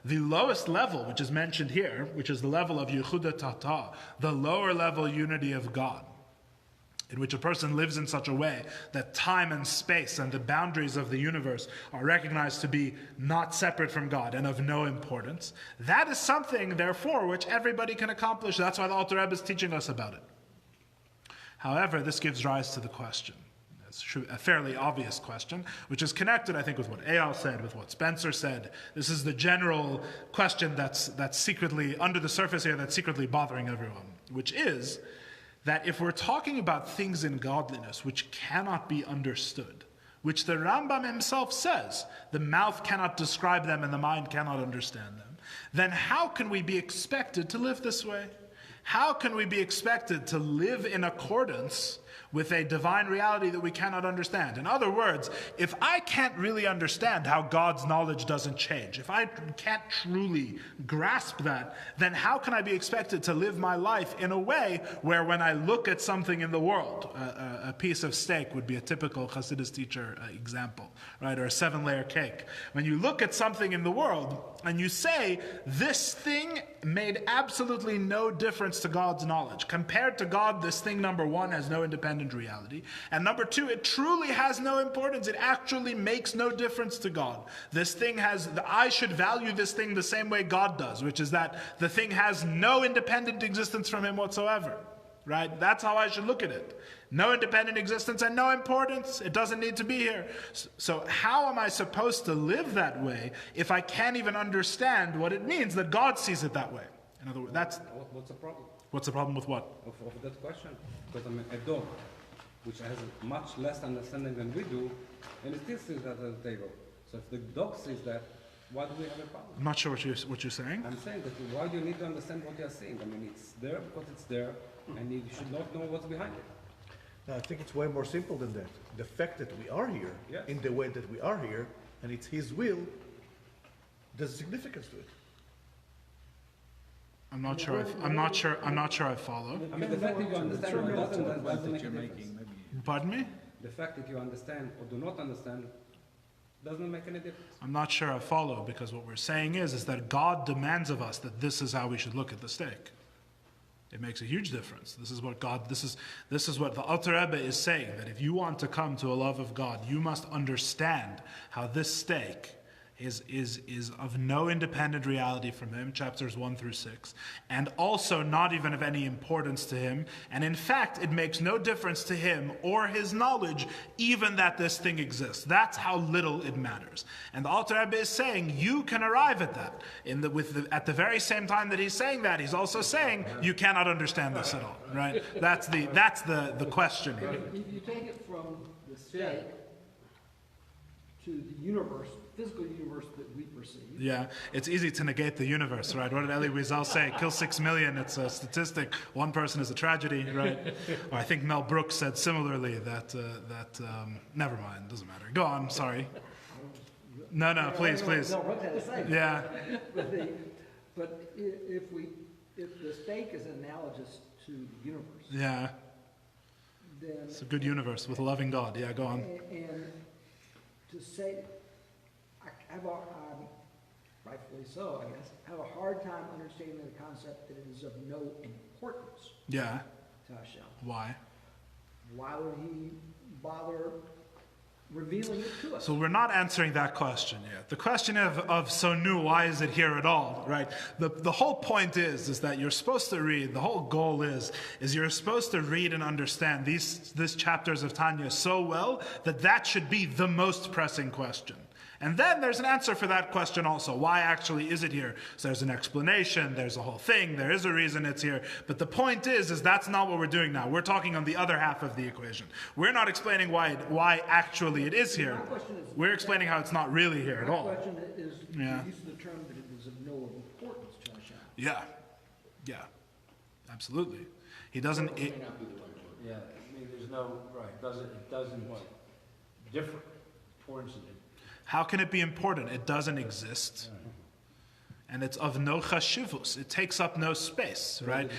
the lowest level, which is mentioned here, which is the level of Yehuda Tata, the lower level unity of God, in which a person lives in such a way that time and space and the boundaries of the universe are recognized to be not separate from God and of no importance, that is something, therefore, which everybody can accomplish. That's why the Alter Rebbe is teaching us about it. However, this gives rise to the question. It's a fairly obvious question, which is connected, I think, with what Eyal said, with what Spencer said. This is the general question that's secretly, under the surface here, that's secretly bothering everyone, which is that if we're talking about things in godliness which cannot be understood, which the Rambam himself says, the mouth cannot describe them and the mind cannot understand them, then how can we be expected to live this way? How can we be expected to live in accordance with a divine reality that we cannot understand? In other words, if I can't really understand how God's knowledge doesn't change, if I can't truly grasp that, then how can I be expected to live my life in a way where when I look at something in the world, a piece of steak would be a typical Chassidus teacher example, right? Or a 7-layer cake. When you look at something in the world and you say, this thing made absolutely no difference to God's knowledge. Compared to God, this thing, number one, has no independent reality. And number two, it truly has no importance. It actually makes no difference to God. This thing I should value this thing the same way God does, which is that the thing has no independent existence from Him whatsoever. right? That's how I should look at it. No independent existence and no importance. It doesn't need to be here. So how am I supposed to live that way if I can't even understand what it means that God sees it that way? In other words, What's the problem? what's the problem with what? Of that question? Because I mean, a dog, which has much less understanding than we do, and it still sees that at the table. So if the dog sees that, why do we have a problem? I'm not sure what you're saying. I'm saying that why do you need to understand what you're seeing? I mean, it's there because it's there, and you should not know what's behind it. No, I think it's way more simple than that. The fact that we are here, Yes. in the way that we are here, and it's His will, there's significance to it. I'm not sure I follow. I mean, the fact that you understand or doesn't make a difference. Pardon me? The fact that you understand or do not understand doesn't make any difference. I'm not sure I follow, because what we're saying is that God demands of us that this is how we should look at the steak. It makes a huge difference. This is what the Alter Rebbe is saying, that if you want to come to a love of God, you must understand how this steak is of no independent reality from him, chapters 1 through 6, and also not even of any importance to him, and in fact it makes no difference to him or his knowledge even that this thing exists. That's how little it matters. And the Alter Rebbe is saying you can arrive at that. At the very same time that he's saying that, he's also saying you cannot understand this at all, right? That's the question here. If you take it from the state to the universe, physical universe that we perceive. Yeah, it's easy to negate the universe, right? What did Elie Wiesel say? Kill 6 million, it's a statistic. One person is a tragedy, right? Or I think Mel Brooks said similarly that never mind, doesn't matter. Go on, sorry. No, please. No, what did I say? Yeah. But if the steak is analogous to the universe, Yeah, then it's a good universe with a loving God. Yeah, go on. and to say, rightfully so, I guess, I have a hard time understanding the concept that it is of no importance Yeah, to Hashem. why? Why would he bother revealing it to us? So we're not answering that question yet. The question of so new, why is it here at all, right? The whole point is that you're supposed to read, the whole goal is you're supposed to read and understand these chapters of Tanya so well that should be the most pressing question. And then there's an answer for that question also. Why actually is it here? So there's an explanation, there's a whole thing, there is a reason it's here. But the point is that's not what we're doing now. We're talking on the other half of the equation. We're not explaining why actually it is here. We're explaining how it's not really here at all. My question is, Yeah. use the term that it is of no importance to Hashem. Yeah, absolutely. He doesn't. It may not be the right word. Yeah, I mean, there's no, right, it doesn't differ, importance in it. How can it be important? It doesn't exist. And it's of no chashivus. It takes up no space, right?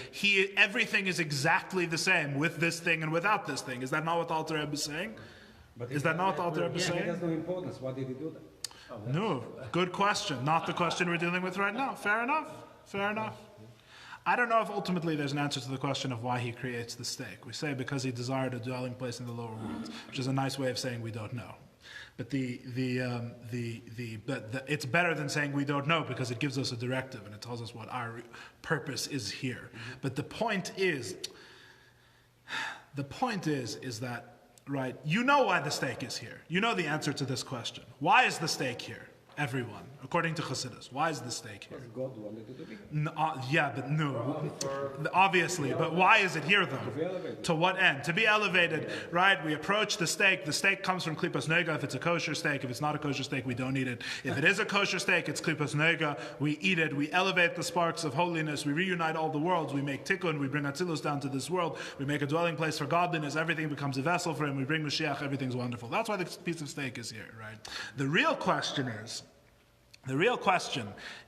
Everything is exactly the same with this thing and without this thing. Is that not what the Alter Rebbe is saying? Is that not what the Alter Rebbe is It saying? has no importance. Why did he do that? No. Good question. Not the question we're dealing with right now. Fair enough. I don't know if ultimately there's an answer to the question of why he creates the steak. We say because he desired a dwelling place in the lower world, which is a nice way of saying we don't know. But it's better than saying we don't know, because it gives us a directive and it tells us what our purpose is here. But the point is that, right, you know why the steak is here. You know the answer to this question. Why is the steak here? Everyone, according to Chassidus, why is the steak here? Because God wanted it to be. Yeah, but no, obviously. But why is it here, though? To what end? To be elevated, right? We approach the steak. The steak comes from klipas nega. If it's a kosher steak, if it's not a kosher steak, we don't eat it. If it is a kosher steak, it's klipas nega. We eat it. We elevate the sparks of holiness. We reunite all the worlds. We make tikkun. We bring Atzilus down to this world. We make a dwelling place for godliness. Everything becomes a vessel for him. We bring Mashiach. Everything's wonderful. That's why the piece of steak is here, right? The real question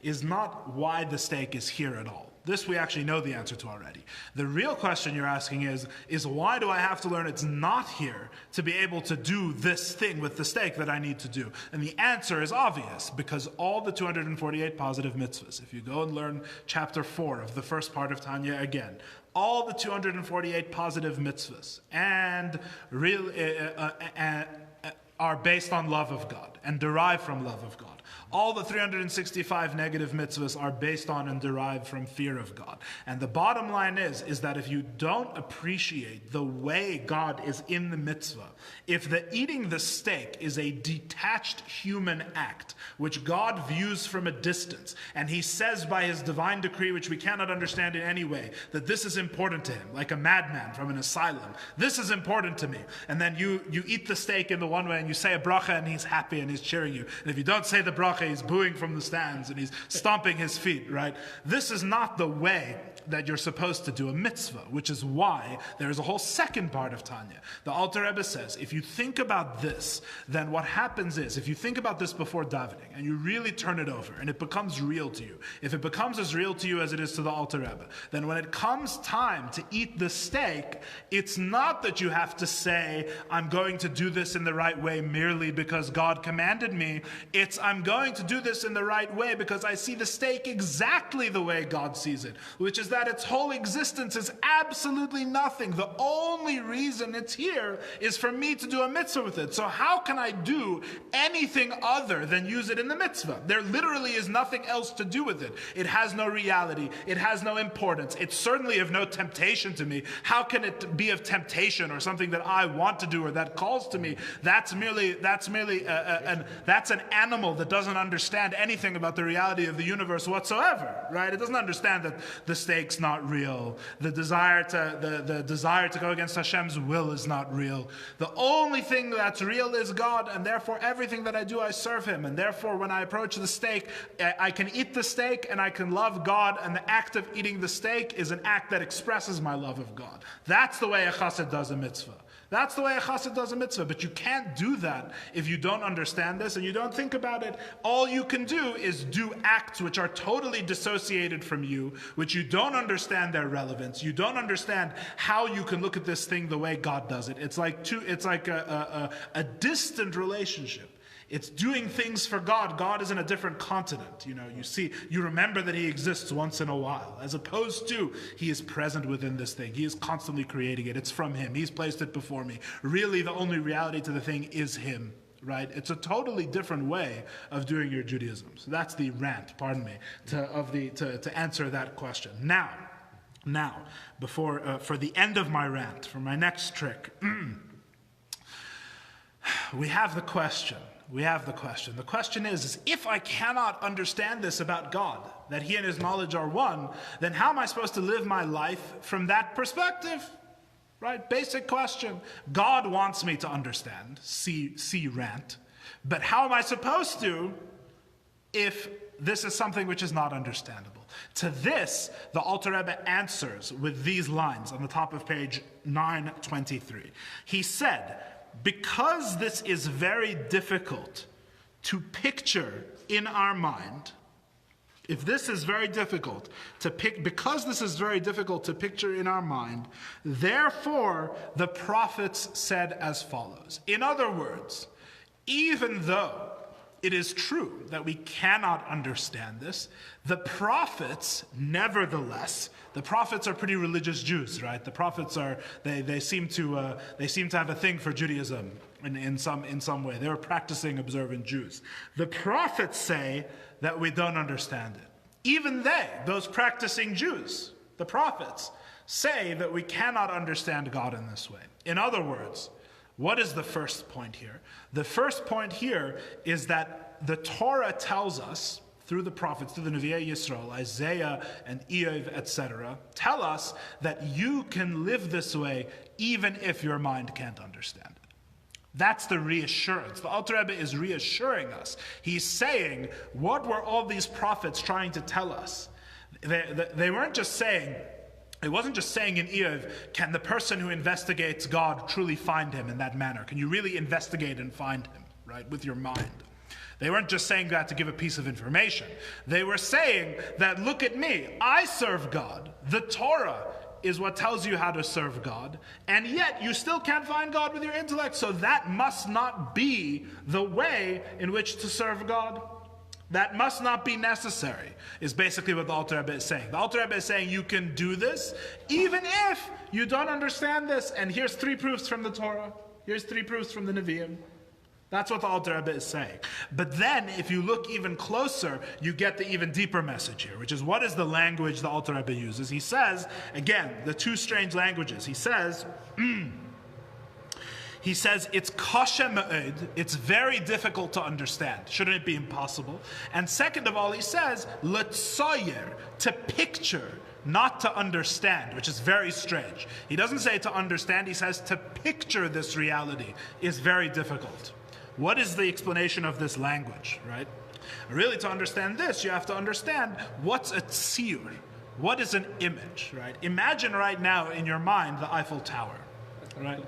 is not why the steak is here at all. This we actually know the answer to already. The real question you're asking is why do I have to learn it's not here to be able to do this thing with the steak that I need to do? And the answer is obvious, because all the 248 positive mitzvahs, if you go and learn chapter 4 of the first part of Tanya again, all the 248 positive mitzvahs and are based on love of God and derive from love of God. All the 365 negative mitzvahs are based on and derived from fear of God. And the bottom line is that if you don't appreciate the way God is in the mitzvah, if the eating the steak is a detached human act, which God views from a distance, and he says by his divine decree, which we cannot understand in any way, that this is important to him, like a madman from an asylum. This is important to me. And then you eat the steak in the one way, and you say a bracha, and he's happy and he's cheering you. And if you don't say the bracha, he's booing from the stands and he's stomping his feet, right? This is not the way that you're supposed to do a mitzvah, which is why there is a whole second part of Tanya. The Alter Rebbe says, if you think about this, then what happens is, if you think about this before davening, and you really turn it over, and it becomes real to you, if it becomes as real to you as it is to the Alter Rebbe, then when it comes time to eat the steak, it's not that you have to say, I'm going to do this in the right way merely because God commanded me. It's, I'm going to do this in the right way because I see the steak exactly the way God sees it, which is that its whole existence is absolutely nothing. The only reason it's here is for me to do a mitzvah with it. So how can I do anything other than use it in the mitzvah? There literally is nothing else to do with it. It has no reality. It has no importance. It's certainly of no temptation to me. How can it be of temptation or something that I want to do or that calls to me? That's an animal that doesn't understand anything about the reality of the universe whatsoever, right? It doesn't understand that the steak's not real. The desire to go against Hashem's will is not real. The only thing that's real is God, and therefore everything that I do, I serve him. And therefore when I approach the steak, I can eat the steak and I can love God, and the act of eating the steak is an act that expresses my love of God. That's the way a chassid does a mitzvah. That's the way a chassid does a mitzvah. But you can't do that if you don't understand this and you don't think about it. All you can do is do acts which are totally dissociated from you, which you don't understand their relevance. You don't understand how you can look at this thing the way God does it. It's like a distant relationship. It's doing things for God. God is in a different continent. You remember that he exists once in a while, as opposed to he is present within this thing. He is constantly creating it. It's from him. He's placed it before me. Really, the only reality to the thing is him, right? It's a totally different way of doing your Judaism. So that's the rant, pardon me, to answer that question. Now, before for the end of my rant, for my next trick, we have the question. The question is if I cannot understand this about God, that he and his knowledge are one, then how am I supposed to live my life from that perspective? Right? Basic question. God wants me to understand. See rant. But how am I supposed to if this is something which is not understandable? To this, the Alter Rebbe answers with these lines on the top of page 923. He said, because this is very difficult to picture in our mind, because this is very difficult to picture in our mind, therefore the prophets said as follows. In other words, even though it is true that we cannot understand this, the prophets, nevertheless, the prophets are pretty religious Jews, right? The prophets they seem to have a thing for Judaism in some way. They're practicing observant Jews. The prophets say that we don't understand it. Even those practicing Jews, the prophets, say that we cannot understand God in this way. In other words, what is the first point here? The first point here is that the Torah tells us, through the prophets, through the Nevi'ei Yisrael, Isaiah and Iyov, etc., tell us that you can live this way even if your mind can't understand it. That's the reassurance. The Alter Rebbe is reassuring us. He's saying, what were all these prophets trying to tell us? They weren't just saying, it wasn't just saying in Iyov, can the person who investigates God truly find him in that manner? Can you really investigate and find him, right, with your mind? They weren't just saying that to give a piece of information. They were saying that, look at me, I serve God. The Torah is what tells you how to serve God, and yet you still can't find God with your intellect, so that must not be the way in which to serve God. That must not be necessary, is basically what the Alter Rebbe is saying. The Alter Rebbe is saying you can do this even if you don't understand this. And here's 3 proofs from the Torah. Here's 3 proofs from the Nevi'im. That's what the Alter Rebbe is saying. But then, if you look even closer, you get the even deeper message here, which is what is the language the Alter Rebbe uses. He says, again, the two strange languages. He says, it's kasha me'od, it's very difficult to understand. Shouldn't it be impossible? And second of all, he says, letzoyer, to picture, not to understand, which is very strange. He doesn't say to understand, he says to picture this reality is very difficult. What is the explanation of this language, right? Really, to understand this, you have to understand what's a tziyur. What is an image, right? Imagine right now in your mind the Eiffel Tower, right?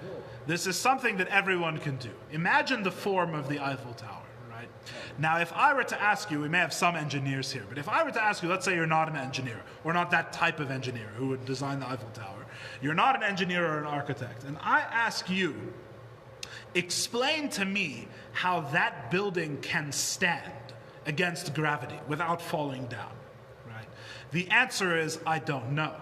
This is something that everyone can do. Imagine the form of the Eiffel Tower, right? Now, if I were to ask you, we may have some engineers here, but if I were to ask you, let's say you're not an engineer, or not that type of engineer who would design the Eiffel Tower. You're not an engineer or an architect, and I ask you, explain to me how that building can stand against gravity without falling down, right? The answer is, I don't know.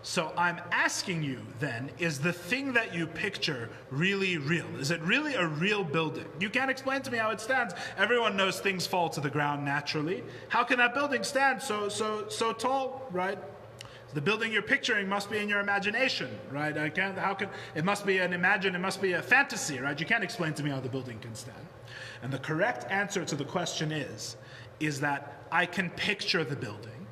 So I'm asking you then, is the thing that you picture really real? Is it really a real building? You can't explain to me how it stands. Everyone knows things fall to the ground naturally. How can that building stand so tall, right? The building you're picturing must be in your imagination, right? It must be a fantasy, right? You can't explain to me how the building can stand. And the correct answer to the question is that I can picture the building.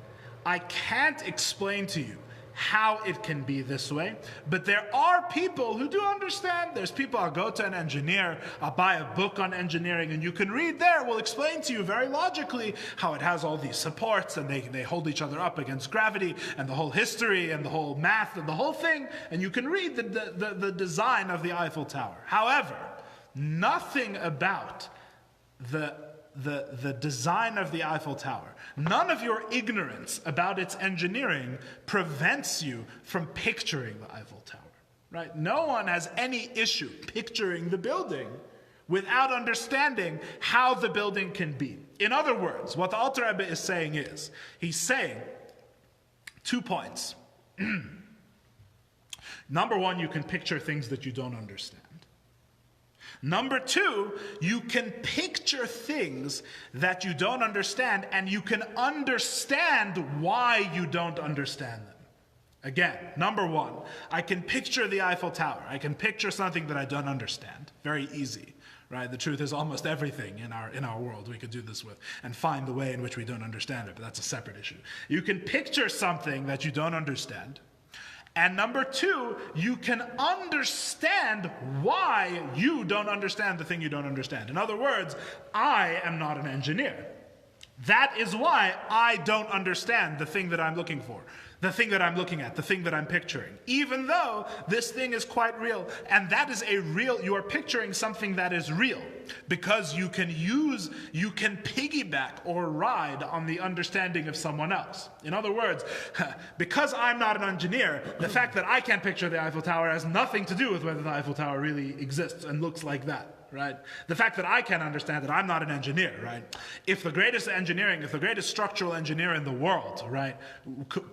I can't explain to you how it can be this way, but there are people who do understand. There's people, I'll go to an engineer, I'll buy a book on engineering, and you can read there, will explain to you very logically how it has all these supports, and they hold each other up against gravity, and the whole history, and the whole math, and the whole thing, and you can read the design of the Eiffel Tower. However, nothing about the design of the Eiffel Tower, none of your ignorance about its engineering prevents you from picturing the Eiffel Tower, right? No one has any issue picturing the building without understanding how the building can be. In other words, what the Alter Rebbe is saying is, he's saying 2 points. Number one, you can picture things that you don't understand. Number two, you can picture things that you don't understand, and you can understand why you don't understand them. Again, number one, I can picture the Eiffel Tower. I can picture something that I don't understand. Very easy, right? The truth is almost everything in our world we could do this with and find the way in which we don't understand it, but that's a separate issue. You can picture something that you don't understand. And number two, you can understand why you don't understand the thing you don't understand. In other words, I am not an engineer. That is why I don't understand the thing that I'm looking for, the thing that I'm looking at, the thing that I'm picturing, even though this thing is quite real. And that is you are picturing something that is real, because you can piggyback or ride on the understanding of someone else. In other words, because I'm not an engineer, the fact that I can't picture the Eiffel Tower has nothing to do with whether the Eiffel Tower really exists and looks like that. Right? The fact that I can't understand that I'm not an engineer, right? If the greatest structural engineer in the world, right,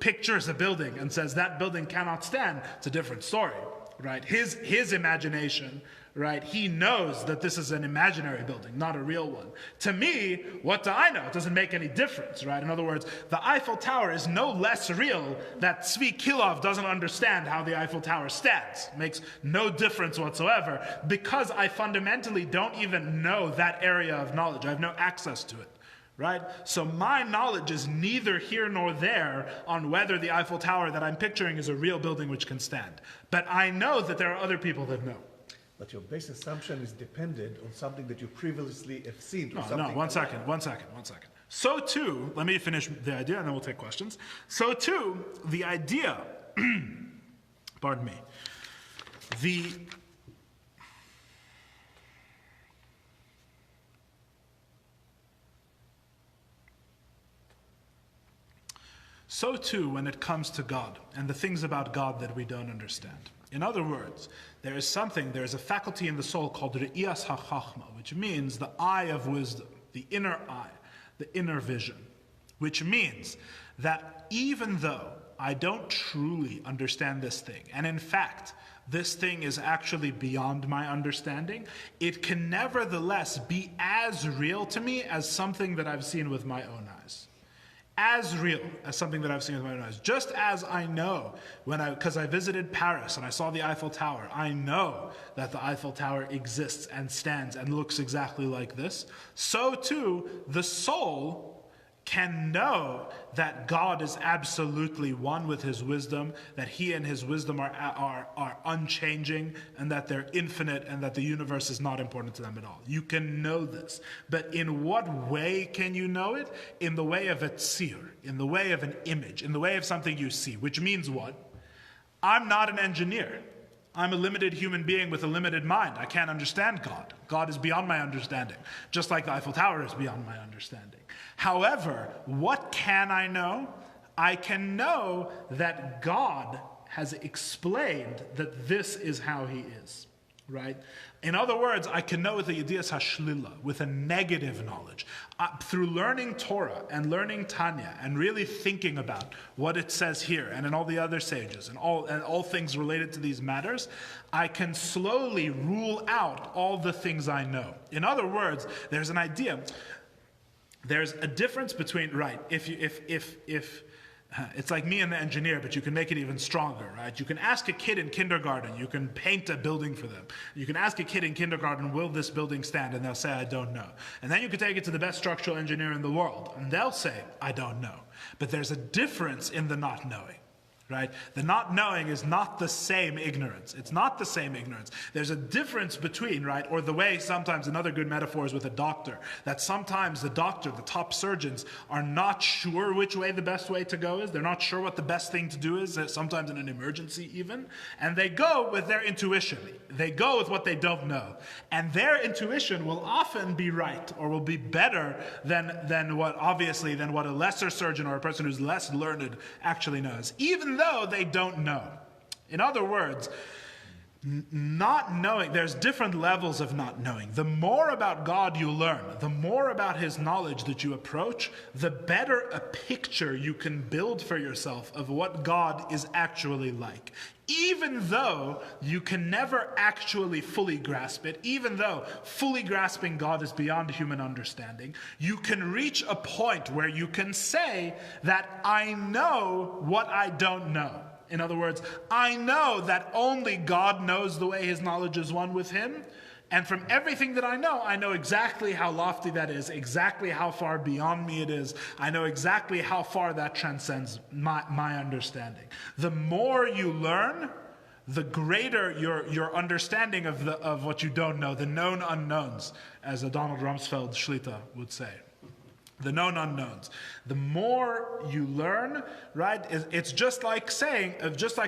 pictures a building and says that building cannot stand, it's a different story, right? His imagination, right? He knows that this is an imaginary building, not a real one. To me, what do I know? It doesn't make any difference, right? In other words, the Eiffel Tower is no less real that Tzvi Kilov doesn't understand how the Eiffel Tower stands. It makes no difference whatsoever, because I fundamentally don't even know that area of knowledge. I have no access to it. Right? So my knowledge is neither here nor there on whether the Eiffel Tower that I'm picturing is a real building which can stand. But I know that there are other people that know. But your base assumption is dependent on something that you previously have seen. No, one second. So too, let me finish the idea and then we'll take questions. So too, the idea, pardon me, so too when it comes to God and the things about God that we don't understand. In other words, there is a faculty in the soul called Re'iyas HaChachma, which means the eye of wisdom, the inner eye, the inner vision, which means that even though I don't truly understand this thing. And in fact, this thing is actually beyond my understanding. It can nevertheless be as real to me as something that I've seen with my own eyes. As real as something that I've seen with my own eyes. Just as I know, because I visited Paris and I saw the Eiffel Tower, I know that the Eiffel Tower exists and stands and looks exactly like this. So too, the soul can know that God is absolutely one with his wisdom, that he and his wisdom are unchanging, and that they're infinite, and that the universe is not important to them at all. You can know this. But in what way can you know it? In the way of a tzir, in the way of an image, in the way of something you see, which means what? I'm not an engineer. I'm a limited human being with a limited mind. I can't understand God. God is beyond my understanding, just like the Eiffel Tower is beyond my understanding. However, what can I know? I can know that God has explained that this is how he is, right? In other words, I can know with the Yedias HaShlila, with a negative knowledge. Through learning Torah and learning Tanya and really thinking about what it says here and in all the other sages and all things related to these matters, I can slowly rule out all the things I know. In other words, there's an idea. There's a difference between, right, if it's like me and the engineer, but you can make it even stronger, right? You can ask a kid in kindergarten, you can paint a building for them. You can ask a kid in kindergarten, will this building stand? And they'll say, I don't know. And then you can take it to the best structural engineer in the world, and they'll say, I don't know. But there's a difference in the not knowing. Right? The not knowing is not the same ignorance. It's not the same ignorance. There's a difference between, right? Or the way sometimes, another good metaphor is with a doctor, that sometimes the doctor, the top surgeons, are not sure which way the best way to go is. They're not sure what the best thing to do is, sometimes in an emergency even. And they go with their intuition. They go with what they don't know. And their intuition will often be right, or will be better than what a lesser surgeon or a person who's less learned actually knows. Even though they don't know. In other words, not knowing, there's different levels of not knowing. The more about God you learn, the more about his knowledge that you approach, the better a picture you can build for yourself of what God is actually like. Even though you can never actually fully grasp it, even though fully grasping God is beyond human understanding, you can reach a point where you can say that I know what I don't know. In other words, I know that only God knows the way his knowledge is one with him. And from everything that I know exactly how lofty that is, exactly how far beyond me it is. I know exactly how far that transcends my understanding. The more you learn, the greater your understanding of what you don't know, the known unknowns, as a Donald Rumsfeld Shlita would say. The known unknowns. The more you learn, right, it's just like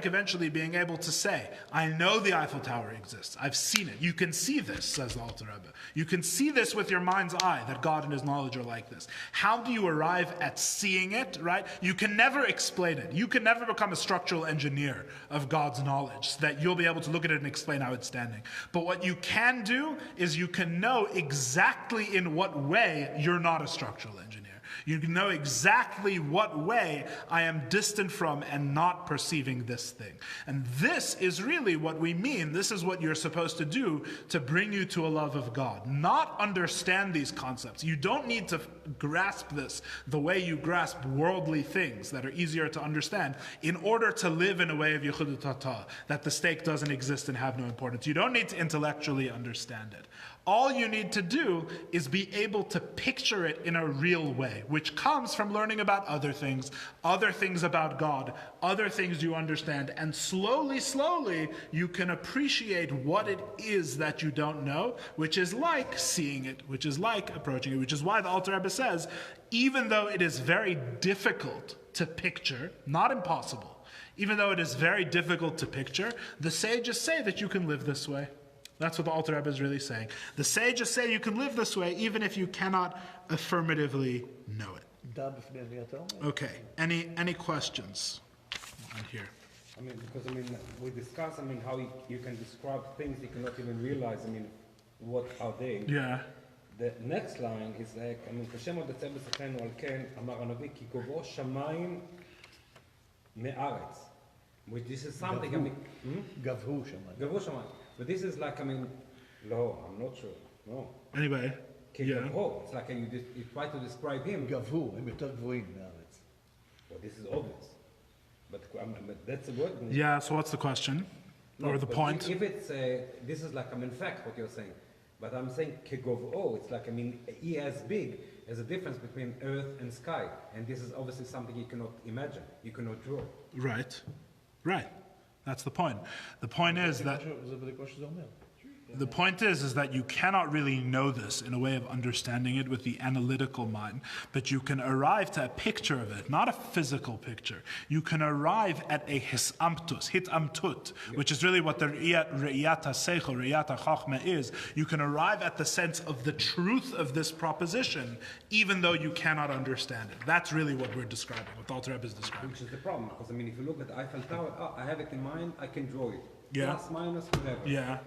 eventually being able to say, I know the Eiffel Tower exists. I've seen it. You can see this, says the Alter Rebbe. You can see this with your mind's eye, that God and his knowledge are like this. How do you arrive at seeing it, right? You can never explain it. You can never become a structural engineer of God's knowledge so that you'll be able to look at it and explain how it's standing. But what you can do is you can know exactly in what way you're not a structural engineer. You can know exactly what way I am distant from and not perceiving this thing. And this is really what we mean. This is what you're supposed to do to bring you to a love of God. Not understand these concepts. You don't need to grasp this the way you grasp worldly things that are easier to understand in order to live in a way of Yichud Tata, that the stake doesn't exist and have no importance. You don't need to intellectually understand it. All you need to do is be able to picture it in a real way, which comes from learning about other things about God, other things you understand, and slowly, you can appreciate what it is that you don't know, which is like seeing it, which is like approaching it, which is why the Alter Rebbe says, even though it is very difficult to picture, not impossible, even though it is very difficult to picture, the sages say that you can live this way. That's what the Alter Rebbe is really saying. The sages say you can live this way even if you cannot affirmatively know it. Okay. Any questions on here? Because we discussed, how you can describe things you cannot even realize, what are they? Yeah. The next line is like, כשם עוד יצא בשכלנו על כן, אמר הנביא, כי גובהו שמיים me'aretz, which this is something, I mean, גבהו שמיים. גבו שמיים. But this is like, I mean, no, I'm not sure, no. Anyway, yeah. כגבהו, it's like you try to describe him. גבהו, הם יותר גבוהים מהארץ. Well, this is obvious. But that's a word. Yeah, so what's the question? No, Or the but point? If it's, this is like, I mean, fact, what you're saying. But I'm saying kegov'o, it's like, I mean, he as big as a difference between earth and sky. And this is obviously something you cannot imagine, you cannot draw. Right. Right. That's the point. The point is that זה בדיוק מה שזה אומר. the point is that you cannot really know this in a way of understanding it with the analytical mind, but you can arrive to a picture of it, not a physical picture. You can arrive at a hitamtut, which is really what the re'iyat ha'seichel, re'iyat ha'chachma is. You can arrive at the sense of the truth of this proposition, even though you cannot understand it. That's really what we're describing, what the Alter Rebbe is describing. Which is the problem, because I mean, if you look at the Eiffel Tower, I have it in mind, I can draw it. Yeah. Plus, minus, whatever. Yeah.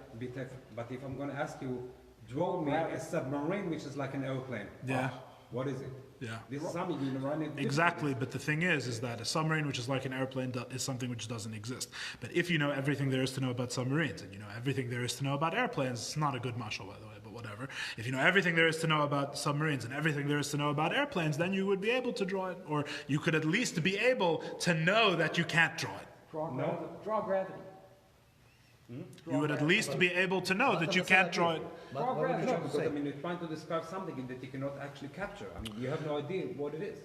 But if I'm going to ask you, draw me a submarine which is like an airplane. Yeah. What is it? Yeah. This is something you're running. Exactly, but the thing is that a submarine, which is like an airplane, is something which doesn't exist. But if you know everything there is to know about submarines, and you know everything there is to know about airplanes, it's not a good mashal, by the way, but whatever. If you know everything there is to know about submarines and everything there is to know about airplanes, then you would be able to draw it, or you could at least be able to know that you can't draw it. Draw gravity. You would at least be able to know that you can't draw it. No, because I mean, you're trying to describe something that you cannot actually capture. I mean, you have no idea what it is.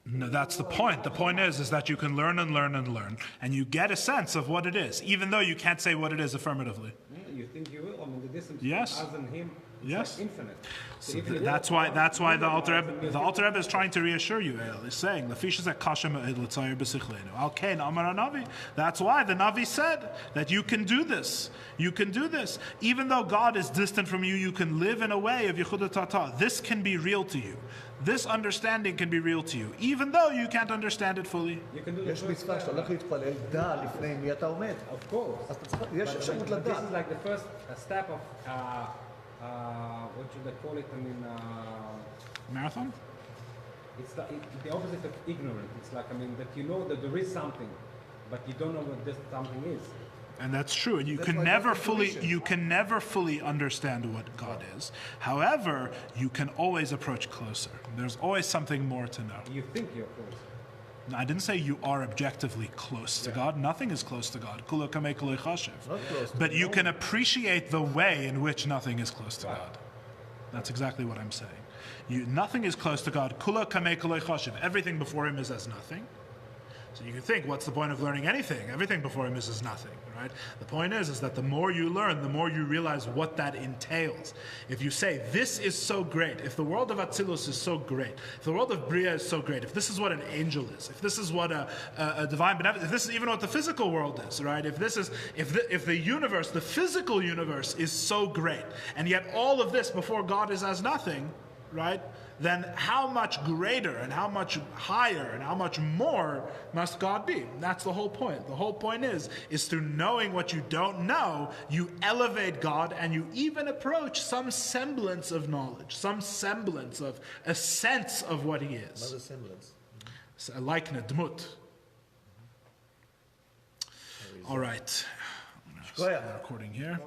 No, that's the point. The point is that you can learn and learn and learn, and you get a sense of what it is, even though you can't say what it is affirmatively. You think you will? I mean, the distance Yes. between us and him is Yes. like infinite. So that's why the Alter Rebbe is trying to reassure you. He's saying the fish is a kasha me'ed l'tzayir b'sichlenu. Al kein amar Navi. That's why the Navi said that you can do this. You can do this, even though God is distant from you. You can live in a way of yichud tata. This can be real to you. This understanding can be real to you, even though you can't understand it fully. You can do the יש first מצווה שאתה step. הולך להתפלל, דע לפני מי אתה עומד. Of course. אז אתה צריך, יש אפשרות But לדעת. this is like the first step of, what should I call it? I mean, Marathon? it's the opposite of ignorant. It's like, I mean, that you know that there is something, but you don't know what this something is. And that's true. And you That's can why never there's fully intuition. understand what God is. However, you can always approach closer. There's always something more to know. You think you're close. Now, I didn't say you are objectively close to God. Nothing is close to God. Kula kamei kulei chashiv. Not close to But you can appreciate the way in which nothing is close to God. That's exactly what I'm saying. Nothing is close to God. Kula kamei kulei chashiv. Everything before him is as nothing. So you can think, what's the point of learning anything? Everything before him is as nothing, right? The point is that the more you learn, the more you realize what that entails. If you say, this is so great, if the world of Atzilus is so great, if the world of Bria is so great, if this is what an angel is, if this is what a divine benevolence, if this is even what the physical world is, right? If the universe, the physical universe is so great, and yet all of this before God is as nothing, right? Then how much greater and how much higher and how much more must God be? That's the whole point. The whole point is through knowing what you don't know, you elevate God and you even approach some semblance of knowledge, some semblance of a sense of what He is. מה זה semblance? So, like Nadmut. All right. I'm recording here.